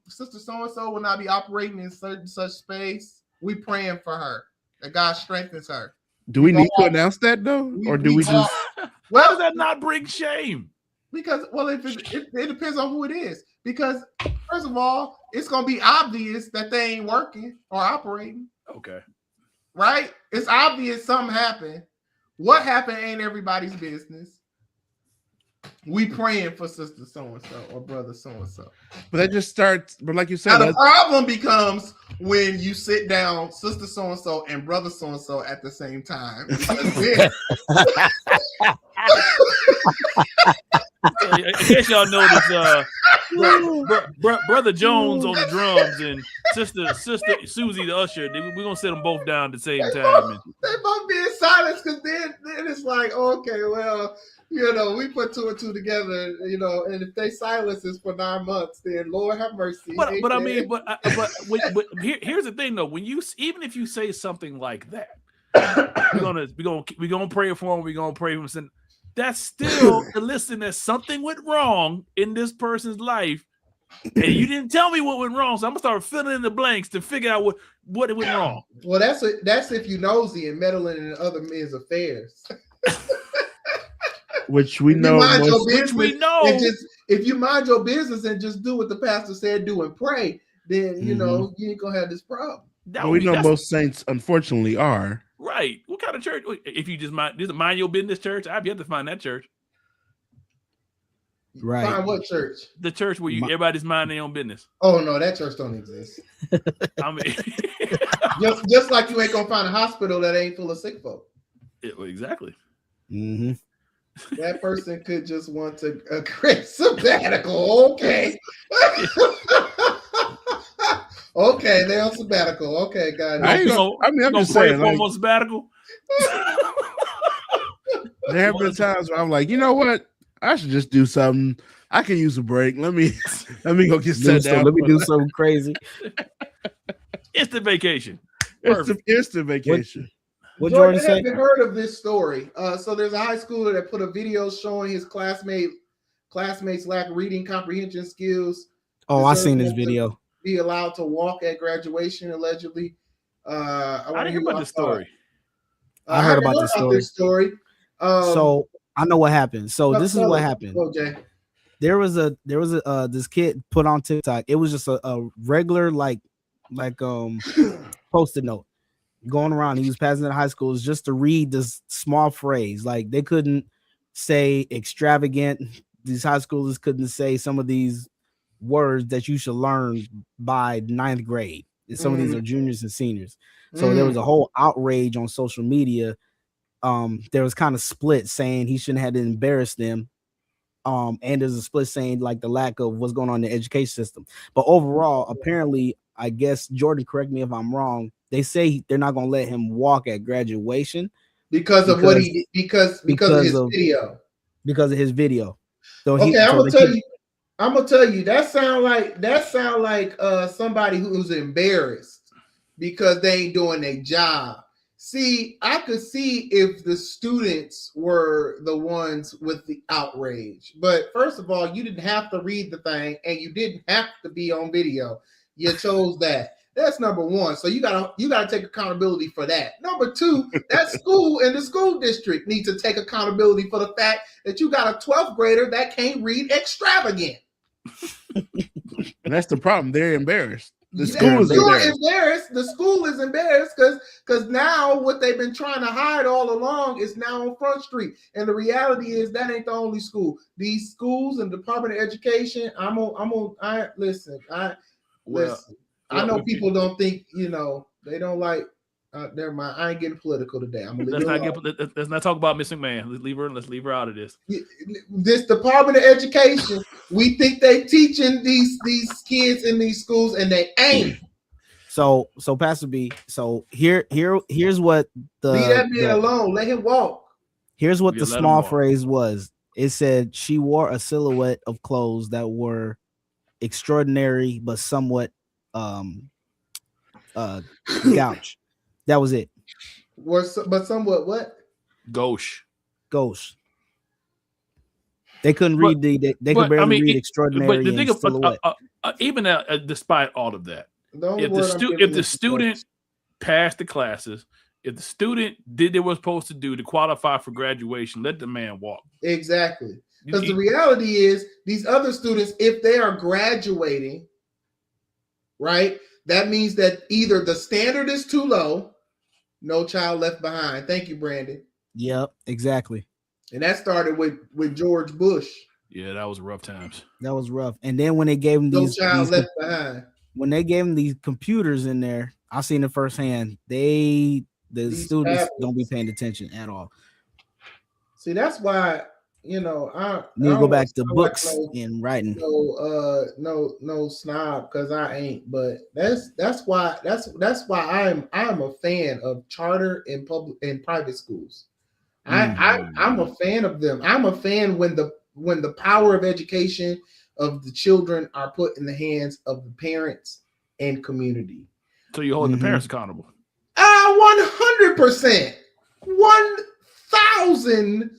sister so and so will not be operating in such space. We praying for her that God strengthens her. Do we need to announce that though, or do we just? Why does that not bring shame? Because it depends on who it is. Because first of all, it's gonna be obvious that they ain't working or operating. Okay. Right? It's obvious something happened. What happened ain't everybody's business. We praying for sister so-and-so or brother so-and-so. But that just starts, but like you said, now the problem becomes when you sit down sister so-and-so and brother so-and-so at the same time. In case y'all notice, brother Jones on the drums and sister Susie the usher, we're gonna set them both down at the same time. They both be in silence because then it's like, okay, well, we put two and two together, and if they silence us for 9 months, then Lord have mercy. But I mean, here's the thing though, even if you say something like that, we're gonna pray for him, we're gonna pray for him. That's still eliciting that something went wrong in this person's life, and you didn't tell me what went wrong. So I'm gonna start filling in the blanks to figure out what went wrong. Well, that's if you nosy and meddling in other men's affairs. Which we know. If you mind your business and just do what the pastor said, do and pray, then you ain't gonna have this problem. We know most saints, unfortunately, are. Right. What kind of church? If you just mind your business church, I've yet to find that church. Right. Find what church? The church where everybody's mind their own business. Oh no, that church don't exist. I mean, just like you ain't gonna find a hospital that ain't full of sick folk. Exactly. Mm-hmm. That person could just want to a great sabbatical. Okay. Okay, they're on sabbatical. Okay, got it. I'm just pray saying, for like, them on sabbatical. there have been times where I'm like, you know what? I should just do something. I can use a break. Let me go get set down. Let me do something crazy. Instant vacation. It's the instant vacation. What Jordan say? Have heard of this story? So there's a high schooler that put a video showing his classmates lack reading comprehension skills. Oh, I seen this video. Be allowed to walk at graduation, allegedly. I didn't hear about this story. I heard about this story. So I know what happened. So this is what happened. Okay. There was a this kid put on TikTok. It was just a regular like post-it note going around. He was passing in high schools just to read this small phrase. Like they couldn't say extravagant. These high schoolers couldn't say some of these words that you should learn by 9th grade. And some of these are juniors and seniors. So there was a whole outrage on social media. There was kind of split saying he shouldn't have to embarrass them. And there's a split saying like the lack of what's going on in the education system. But overall, apparently, I guess Jordan, correct me if I'm wrong. They say they're not going to let him walk at graduation because of what he because of his video. Because of his video. So okay, I'm gonna tell you that sound like somebody who's embarrassed because they ain't doing their job. See, I could see if the students were the ones with the outrage. But first of all, you didn't have to read the thing and you didn't have to be on video. You chose that. That's number one. So you gotta take accountability for that. Number two, that school and the school district need to take accountability for the fact that you got a 12th grader that can't read extravagant. And that's the problem. They're embarrassed. The school is embarrassed. The school is embarrassed because now what they've been trying to hide all along is now on Front Street. And the reality is that ain't the only school. These schools and Department of Education. Listen. I know people don't think, they don't like. Never mind. I ain't getting political today. Let's not talk about Miss McMahon. Let's leave her out of this. This Department of Education, we think they teaching these kids in these schools, and they ain't. So Pastor B. So here's what leave that man alone. Let him walk. Here's what the small phrase was. It said she wore a silhouette of clothes that were extraordinary but somewhat gouge. That was it. But somewhat what? Gauche. They couldn't read they could barely read extraordinary. But the thing of even despite all of that, if the student passed the classes, if the student did what they were supposed to do to qualify for graduation, let the man walk. Exactly. Because the reality is these other students, if they are graduating, right, that means that either the standard is too low. No Child Left Behind. Thank you, Brandon. Yep, exactly. And that started with George Bush. Yeah, that was rough times. That was rough. And then when they gave him No Child Left Behind. When they gave him these computers in there, I seen it firsthand. The students don't be paying attention at all. See, that's why I need to go back to books and writing. No snob, because I ain't. But that's why I'm a fan of charter and public and private schools. I'm a fan of them. I'm a fan when the power of education of the children are put in the hands of the parents and community. So you hold the parents accountable. 100%, 1,000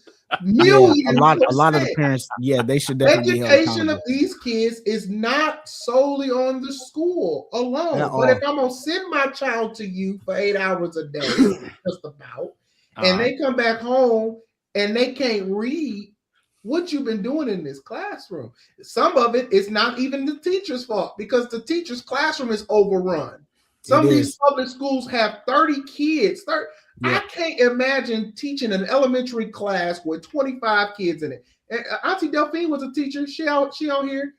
million. A lot of the parents, they should definitely. Education of these kids is not solely on the school alone. But if I'm gonna send my child to you for 8 hours a day, just about, and they come back home and they can't read, what you've been doing in this classroom? Some of it is not even the teacher's fault because the teacher's classroom is overrun. Some of these public schools have 30 kids. I can't imagine teaching an elementary class with 25 kids in it. And Auntie Delphine was a teacher. She out here.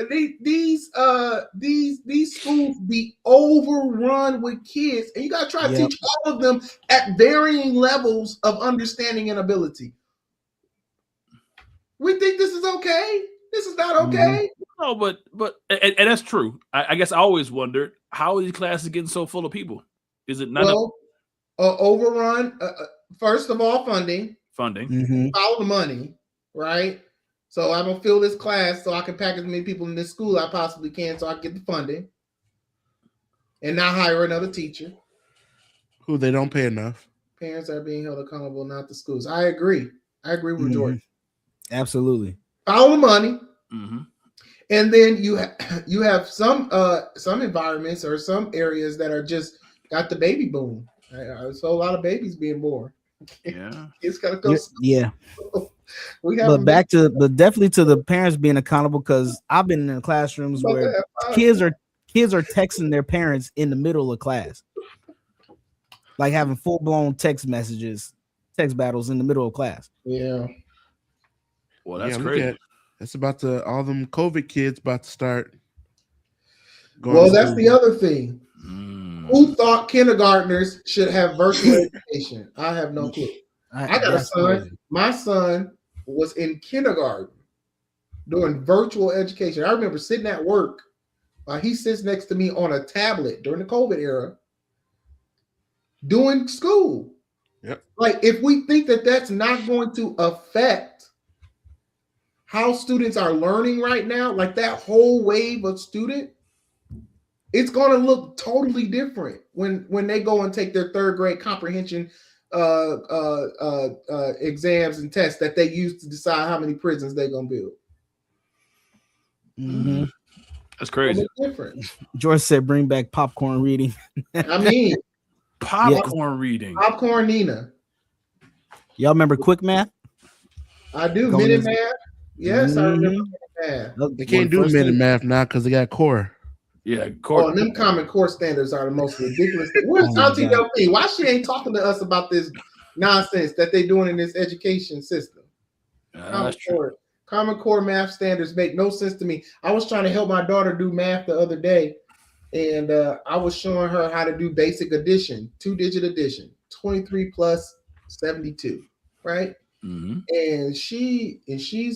These schools be overrun with kids, and you gotta try to teach all of them at varying levels of understanding and ability. We think this is okay. This is not okay. No, but and that's true. I guess I always wondered how are these classes getting so full of people? Is it not overrun? First of all, funding. Follow the money, right? So I'm gonna fill this class so I can pack as many people in this school I possibly can, so I can get the funding, and not hire another teacher. Who they don't pay enough. Parents are being held accountable, not the schools. I agree with Jordan. Absolutely. Follow the money, and then you have some environments or some areas that are just got the baby boom. So a lot of babies being born. Yeah, It's gotta go. Yeah. But definitely to the parents being accountable, because I've been in classrooms where kids are texting their parents in the middle of class, like having full-blown text battles in the middle of class. Yeah. Well, that's crazy. That's about all them COVID kids about to start. Well, that's the other thing. Who thought kindergartners should have virtual education? I have no clue. I got a son. Crazy. My son was in kindergarten doing virtual education. I remember sitting at work. He sits next to me on a tablet during the COVID era doing school. Yep. Like, if we think that that's not going to affect how students are learning right now, like that whole wave of student, it's going to look totally different when they go and take their third grade comprehension exams and tests that they use to decide how many prisons they're going to build. That's crazy. Different. George said, "Bring back popcorn reading." I mean, popcorn reading. Popcorn Nina. Y'all remember Quick Math? I do. Minute Math. Yes, I remember Minute Math. They can't do Minute Math now because they got core. Yeah, core. And them Common Core standards are the most ridiculous thing. Where's Auntie Delphine? Why she ain't talking to us about this nonsense that they doing in this education system? That's true. Common Core math standards make no sense to me. I was trying to help my daughter do math the other day, and I was showing her how to do basic addition, 2-digit addition, 23 plus 72, right? And she's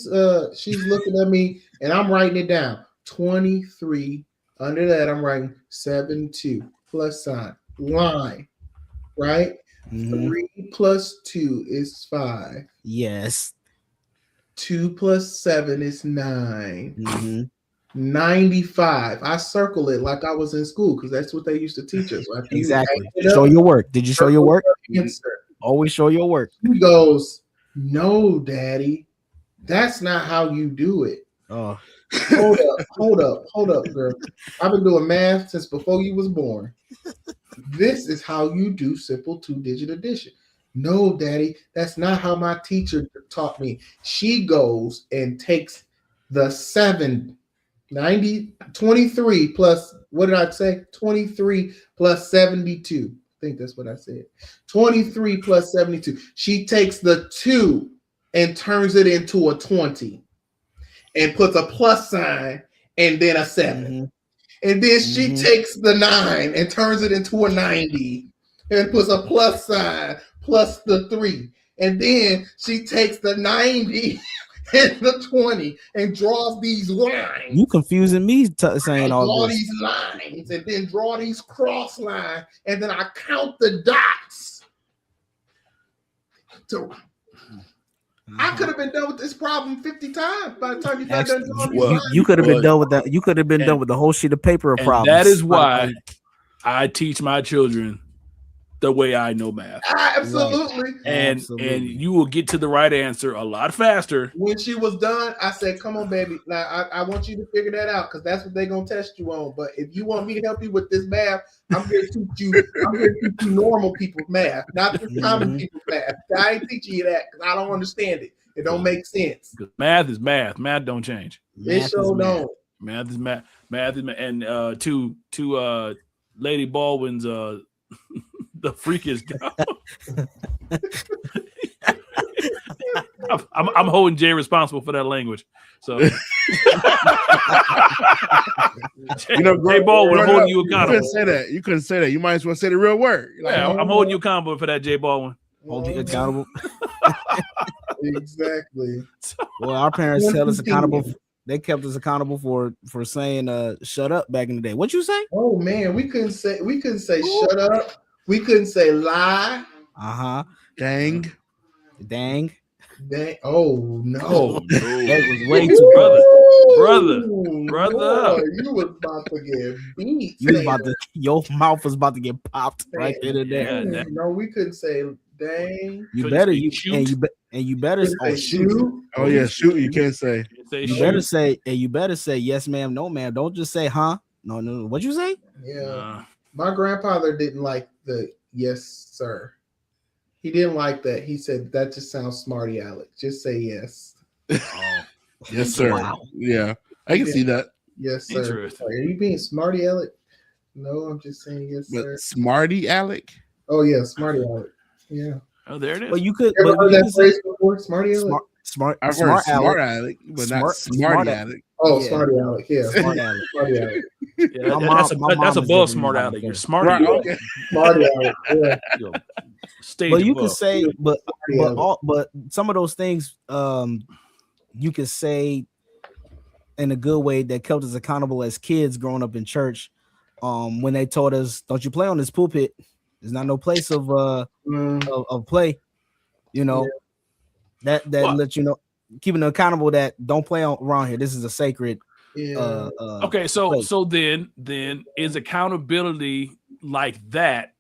looking at me, and I'm writing it down. 23. Under that, I'm writing 72 plus sign line, right? 3 plus 2 is 5. Yes. 2 plus 7 is 9. 95. I circle it like I was in school because that's what they used to teach us. Right? Exactly. Show your work. Did you show your work? Always show your work. He goes, "No, Daddy, that's not how you do it." Oh. Hold up, girl. I've been doing math since before you was born. This is how you do simple 2-digit addition. No, Daddy, that's not how my teacher taught me. She goes and takes the 23 plus, what did I say? 23 plus 72. I think that's what I said. 23 plus 72. She takes the 2 and turns it into a 20. And puts a plus sign and then a 7. And then she takes the 9 and turns it into a 90 and puts a plus sign plus the 3. And then she takes the 90 and the 20 and draws these lines. You confusing me saying all this. Draw these lines and then draw these cross lines. And then I count the dots. I could have been done with this problem 50 times by the time you got done doing you could have been done with that. You could have been done with the whole sheet of paper of problems. That is why I teach my children the way I know math. Absolutely. And you will get to the right answer a lot faster. When she was done, I said, "Come on, baby. Now I want you to figure that out because that's what they're gonna test you on. But if you want me to help you with this math, I'm here to teach you normal people's math, not the common people's math. I ain't teaching you that because I don't understand it. It don't make sense. Math is math. Math don't change. It sure don't. Math is math. Math is math. And to Lady Baldwin's the freakiest guy. I'm holding Jay responsible for that language. So Jay Baldwin holding you accountable. You couldn't say that. You couldn't say that. You might as well say the real word. Like, I'm holding you accountable for that, Jay Baldwin. Holding you accountable. Exactly. Well, our parents held us 115. accountable. They kept us accountable for saying "shut up" back in the day. What you say? Oh man, we couldn't say shut up. We couldn't say lie. Dang. Dang. Oh no. Oh, no. That was way too Brother. Boy, you was about to get beat. You was about to, your mouth was about to get popped right there and there. Yeah, No, we couldn't say dang. You Couldn't better say you shoot. and you better Couldn't say shoot. Oh yeah, shoot. You can't say. You better say yes, ma'am, no, ma'am. Don't just say huh. No. What you say? Yeah. My grandfather didn't like the yes, sir. He didn't like that. He said that just sounds smarty aleck. Just say yes. Yes, sir. Wow. Yeah, I can see that. Yes, sir. Interesting. Are you being smarty aleck? No, I'm just saying yes, But sir. smarty aleck. Oh yeah, smarty aleck. Yeah. Oh, there it is. But you could. You ever But heard you that could phrase say before? Smarty aleck. smart. I've Smart heard smart aleck. aleck, but not Smart smarty aleck. aleck. Oh, Yeah. smarty aleck. Yeah. Smart aleck. Smarty aleck. Yeah, My that's mom above is smart different. aleck. You're smart. Right, okay. Smarty aleck. Yeah. Stage But you above. could say, but aleck. but some of those things, you could say in a good way that kept us accountable as kids growing up in church. When they told us, "Don't you play on this pulpit? There's not no place of play." You know, that Well, lets you know, keeping them accountable that don't play around here. This is a sacred. Yeah. Okay, so place. so then is accountability like that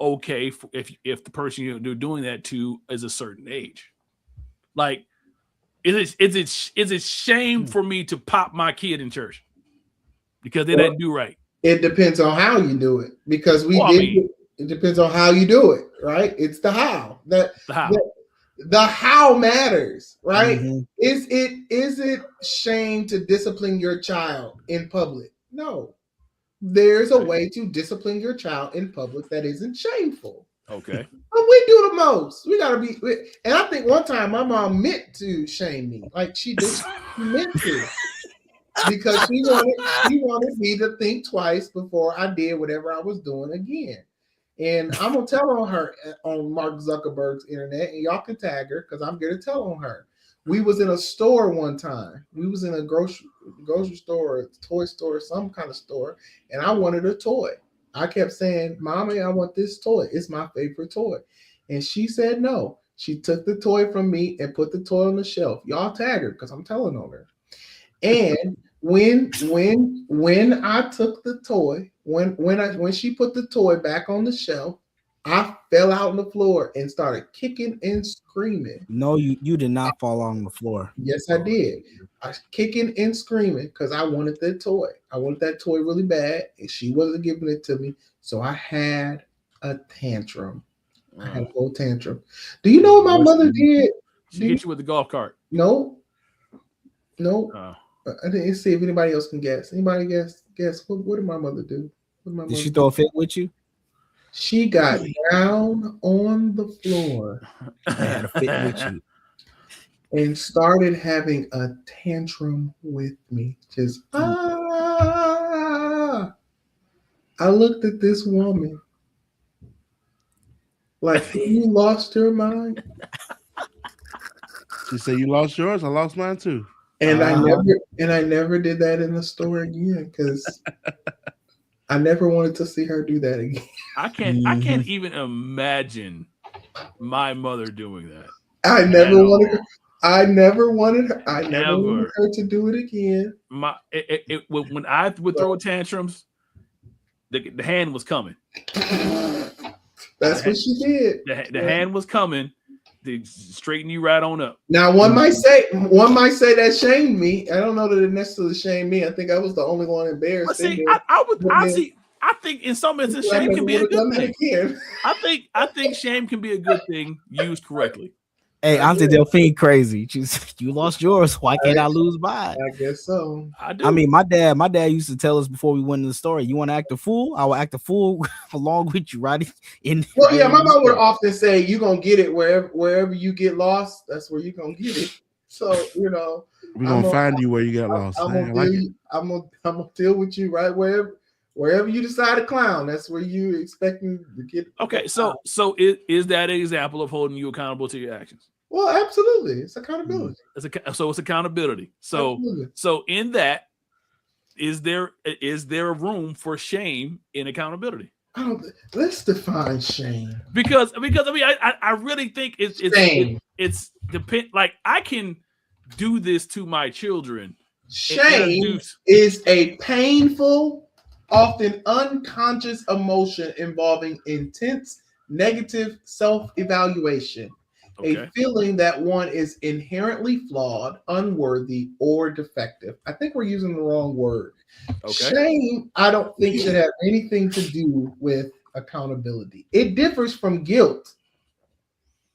okay if the person you're doing that to is a certain age? Like, is it shame for me to pop my kid in church because they didn't do right? It depends on how you do it because it depends on how you do it, right? It's the how. The how. The how matters, right? Mhm. Is it shame to discipline your child in public? No. There's a way to discipline your child in public that isn't shameful. Okay. But we do the most. We gotta be, and I think one time my mom meant to shame me. Like she did, she meant to. Because she wanted me to think twice before I did whatever I was doing again. And I'm gonna tell on her on Mark Zuckerberg's internet, and y'all can tag her because I'm gonna tell on her. We was in a store one time. We was in a grocery store, a toy store, some kind of store, and I wanted a toy. I kept saying, "Mommy, I want this toy. It's my favorite toy." And she said no. She took the toy from me and put the toy on the shelf. Y'all tag her because I'm telling on her. And when I took the toy, when she put the toy back on the shelf, I fell out on the floor and started kicking and screaming. No, you did not fall on the floor. Yes, I did. I was kicking and screaming because I wanted that toy. I wanted that toy really bad, and she wasn't giving it to me. So I had a tantrum. I had a whole tantrum. Do you know what my mother did? She hit you with the golf cart. No. Oh. I didn't see if anybody else can guess. Anybody guess? What did my mother do? Did she throw a fit with you? She got down on the floor Had a fit with you. and started having a tantrum with me. Just I looked at this woman like, you lost your mind? She said, "You lost yours. I lost mine too." And I never did that in the store again because I never wanted to see her do that again. I can't even imagine my mother doing that. I never wanted her to do it again. When I would throw tantrums, the hand was coming. That's what she did. The hand was coming to straighten you right on up. Now one might say that shamed me. I don't know that it necessarily shamed me. I think I was the only one embarrassed. But see, I think in some instances shame can be a good thing. I think shame can be a good thing used correctly. Hey, Auntie Delphine crazy. You lost yours. Why can't I lose mine? I guess so. I mean, my dad used to tell us before we went in the store, you want to act a fool? I will act a fool along with you, right? Well, yeah, my mom would often say, you're gonna get it wherever you get lost, that's where you're gonna get it. So, we're gonna find you where you got lost. I'm gonna deal with you right wherever you decide to clown, that's where you expect me to get. Okay, so is that an example of holding you accountable to your actions? Well, absolutely, it's accountability. So it's accountability. So Absolutely. so in that, is there a room for shame in accountability? Let's define shame. Because I mean I really think it's depend. Like I can do this to my children. Shame is a painful, often unconscious emotion involving intense negative self-evaluation. Okay. A feeling that one is inherently flawed, unworthy, or defective. I think we're using the wrong word. Okay. Shame, I don't think should have anything to do with accountability. It differs from guilt,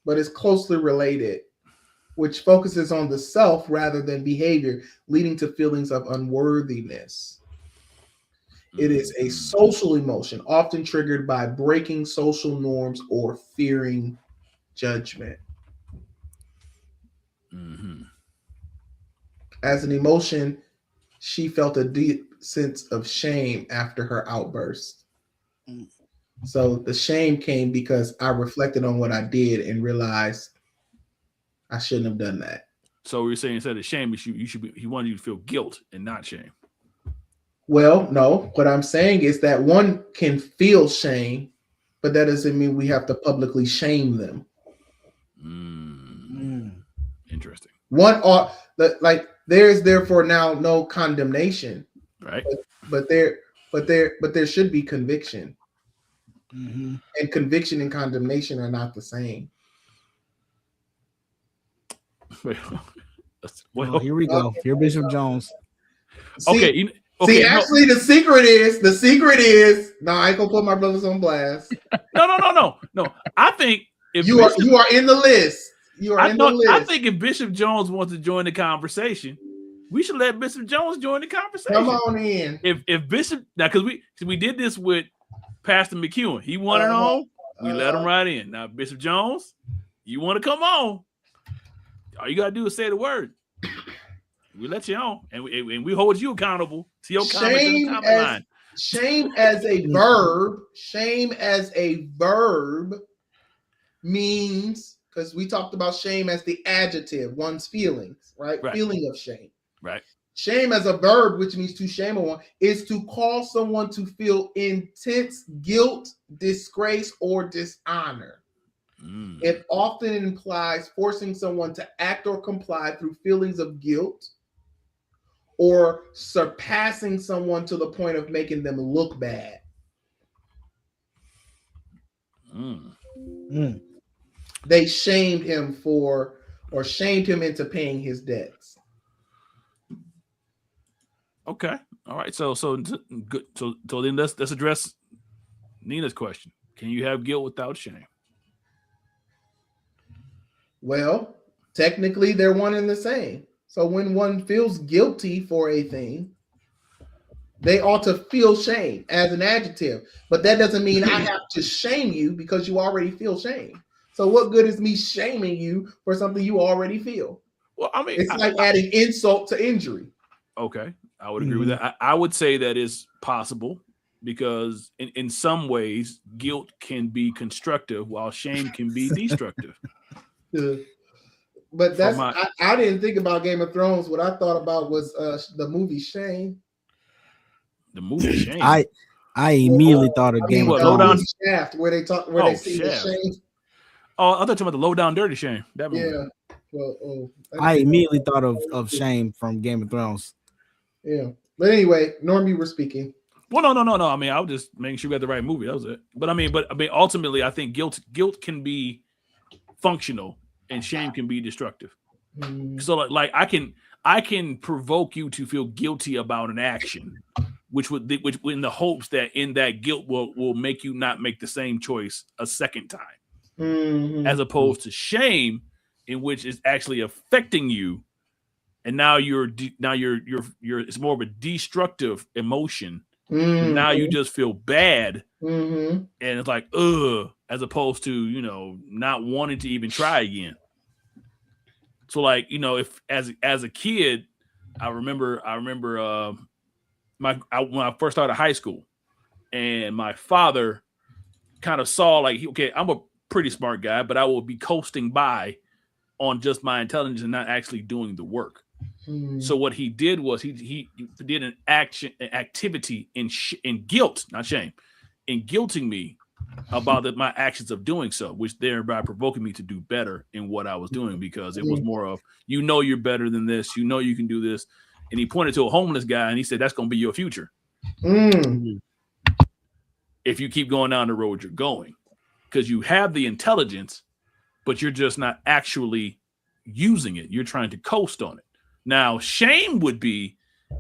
but is closely related, which focuses on the self rather than behavior, leading to feelings of unworthiness. It is a social emotion, often triggered by breaking social norms or fearing judgment. Mm-hmm. As an emotion, she felt a deep sense of shame after her outburst. So the shame came because I reflected on what I did and realized I shouldn't have done that. So you're saying instead of shame, he wanted you to feel guilt and not shame. Well, no. What I'm saying is that one can feel shame, but that doesn't mean we have to publicly shame them. Interesting. There is therefore now no condemnation, right? But there should be conviction, Mm-hmm. and conviction and condemnation are not the same. Well, here we go. Here, Bishop Jones. See, actually, the secret is. No, I ain't gonna put my brothers on blast. No. I think if you are in the list. You are in the list. I think if Bishop Jones wants to join the conversation, we should let Bishop Jones join the conversation. Come on in. If Bishop now, because we did this with Pastor McEwen, he wanted on. We let him right in. Now, Bishop Jones, you want to come on? All you gotta do is say the word. We let you on, and we hold you accountable to your comments in the timeline. Shame as a verb. Shame as a verb means, because we talked about shame as the adjective, one's feelings, right? Feeling of shame. Right. Shame as a verb, which means to shame on one, is to cause someone to feel intense guilt, disgrace, or dishonor. It often implies forcing someone to act or comply through feelings of guilt, or surpassing someone to the point of making them look bad. They shamed him shamed him into paying his debts. Okay. All right. So good. So then let's address Nina's question. Can you have guilt without shame? Well, technically they're one and the same. So when one feels guilty for a thing, they ought to feel shame as an adjective. But that doesn't mean I have to shame you because you already feel shame. So what good is me shaming you for something you already feel? Well, I mean, it's like adding insult to injury. Okay. I would agree with that. I would say that is possible because in some ways, guilt can be constructive while shame can be destructive. But that's I didn't think about Game of Thrones. What I thought about was the movie Shame. The movie Shame. I immediately thought of Game of Thrones. Shaft, where they see the shame. Oh, I thought you were talking about the Low Down Dirty Shame. That movie. Yeah. Well, I immediately thought of Shame from Game of Thrones. Yeah. But anyway, Norm, you were speaking. Well, no. I mean, I was just making sure we got the right movie. That was it. But I mean, ultimately, I think guilt can be functional and shame can be destructive. So like I can provoke you to feel guilty about an action, which in the hopes that in that guilt will make you not make the same choice a second time, as opposed to shame, in which is actually affecting you, and now you're it's more of a destructive emotion. Now you just feel bad, and it's like as opposed to not wanting to even try again. So like if as a kid, I remember when I first started high school, and my father kind of saw like, okay, I'm a pretty smart guy, but I will be coasting by on just my intelligence and not actually doing the work. So what he did was he did an activity in guilt, not shame, in guilting me about my actions of doing so, which thereby provoking me to do better in what I was doing, because it was more of, you're better than this, you can do this. And he pointed to a homeless guy and he said, that's going to be your future. If you keep going down the road you're going, because you have the intelligence, but you're just not actually using it. You're trying to coast on it. Now, shame would be,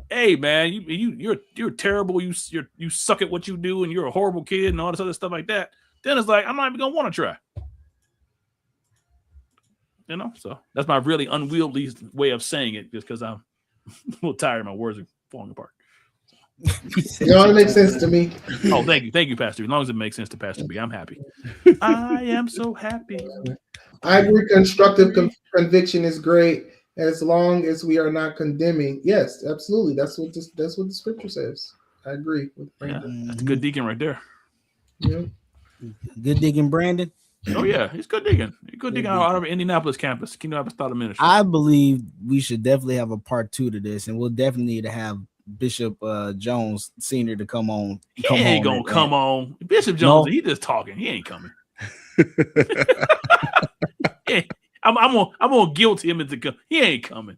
hey man, you're terrible. You suck at what you do, and you're a horrible kid, and all this other stuff like that. Then it's like, I'm not even gonna want to try. So that's my really unwieldy way of saying it, just because I'm a little tired. My words are falling apart. It makes sense to me. Oh, thank you, Pastor. As long as it makes sense to Pastor B, I'm happy. I am so happy. I agree. Constructive conviction is great, as long as we are not condemning. Yes, absolutely. That's what the scripture says. I agree with Brandon. That's a good deacon right there. Yeah. Good digging, Brandon. Oh yeah, he's good digging. He's good digging out of Indianapolis campus, Kingdom Apostolic Ministry. I believe we should definitely have a part 2 to this, and we'll definitely need to have Bishop Jones Sr. to come on. He ain't gonna come on. Bishop Jones, he just talking. He ain't coming. I'm gonna guilt him into come. He ain't coming.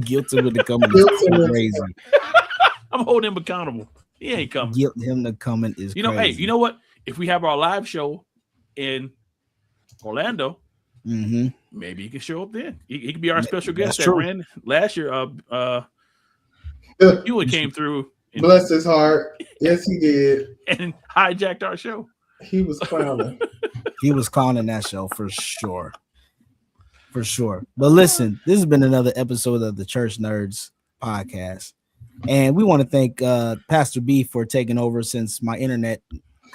Guilt him into coming is crazy. I'm holding him accountable. He ain't coming. Guilt him to coming is crazy. Hey, you know what? If we have our live show in Orlando, maybe he can show up then. He could be our special guest that ran last year. Hewitt came through. Bless his heart. Yes, he did. And hijacked our show. He was clowning. He was clowning that show for sure. For sure. But listen, this has been another episode of the Church Nerds podcast. And we want to thank Pastor B for taking over, since my internet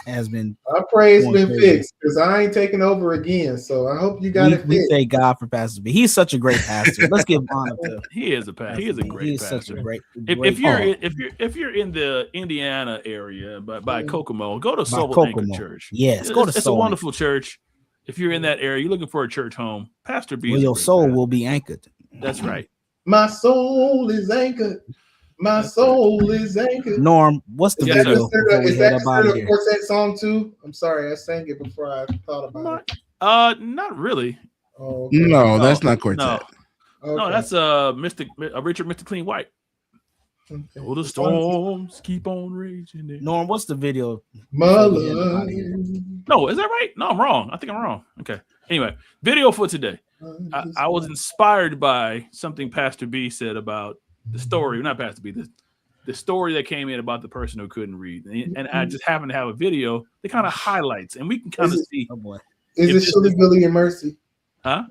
has been. I pray it's been fixed, because I ain't taking over again. So I hope you got it fixed. We thank God for Pastor B. He's such a great pastor. Let's give honor to. He is a pastor. He is a great pastor. Such a great. If you're in the Indiana area by Kokomo, go to Soul Anchor Church. Yes, go to Soul. It's a wonderful church. If you're in that area, you're looking for a church home, Pastor B. Well, your soul will be anchored. That's right. My soul is anchored. My soul is anchored. Norm, what's the video? Is that a Quartet song too? I'm sorry, I sang it before I thought about it. Not really. Oh, okay. No, that's not Quartet. No, that's Richard Mr. Clean White. Okay. Oh, the storms keep on raging. Norm, what's the video? No, is that right? No, I'm wrong. I think I'm wrong. Okay. Anyway, video for today. I was inspired by something Pastor B said about the story, not Pastor B, the story that came in about the person who couldn't read. And I just happen to have a video that kind of highlights, and we can kind of see. Oh boy. Is it Shilly Gilly and Mercy? Huh?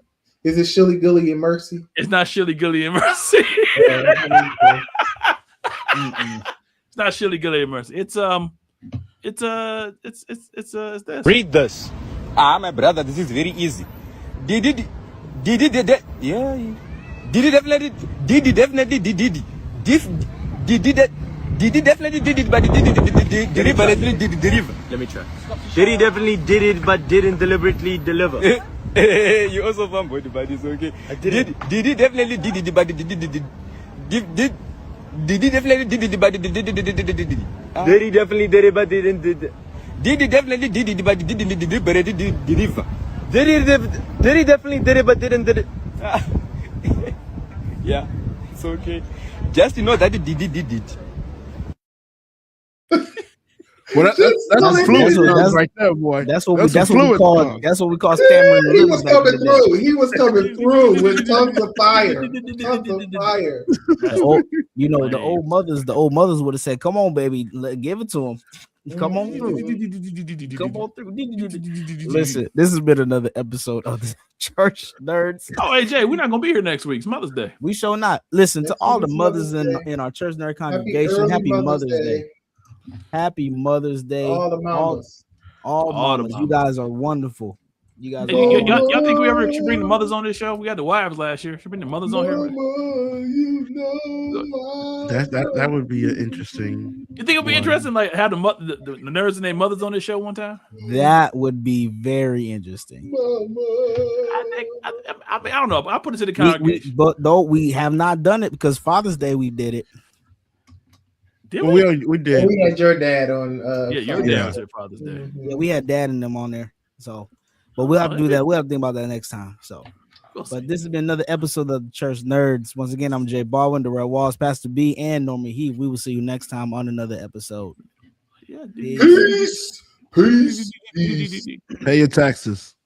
Is it Shilly Gilly and Mercy? It's not Shilly Gilly and Mercy. It's not Shilly Gilly and Mercy. It's this. Read this. My brother, this is very easy. Did it definitely did it, but deliberately did deliver. Let me try. Did he definitely did it, but didn't deliberately deliver? You also somebody, but it's okay. Did he definitely did it, but did he definitely did it, but did he definitely did it, but didn't did he definitely did it, but didn't deliberately deliver? Did he definitely did it, but didn't did it? Yeah, it's okay. Just know that he did it. Well, that's fluid right there, boy. That's what we call Cameron. He was coming through. He was coming through with tons of fire. Tons of fire. The old mothers would have said, "Come on, baby, give it to him. Come on through. Come on through." Listen, this has been another episode of the Church Nerds. Oh, AJ, we're not gonna be here next week. It's Mother's Day. We shall not. Listen to all the mothers in our Church Nerd congregation. Happy Mother's Day. Happy Mother's Day. All the mamas. All mamas. You guys are wonderful. You guys, Hey, y'all think we ever should bring the mothers on this show? We had the wives last year. Should bring the mothers on here. That would be an interesting. You think it'd be interesting, like have the nerds and their mothers on this show one time? that would be very interesting. I don't know. I put it to the congregation. But though we have not done it because Father's Day we did it. Did Well, we did. We had your dad on. Your dad was at Father's Day. Yeah, we had Dad and them on there. So, but we'll have to do that. We'll have to think about that next time. So, but this has been another episode of the Church Nerds. Once again, I'm Jay Baldwin, Darrell Walls, Pastor B, and Norman Heath. We will see you next time on another episode. Yeah, Peace. Peace. Peace. Pay your taxes.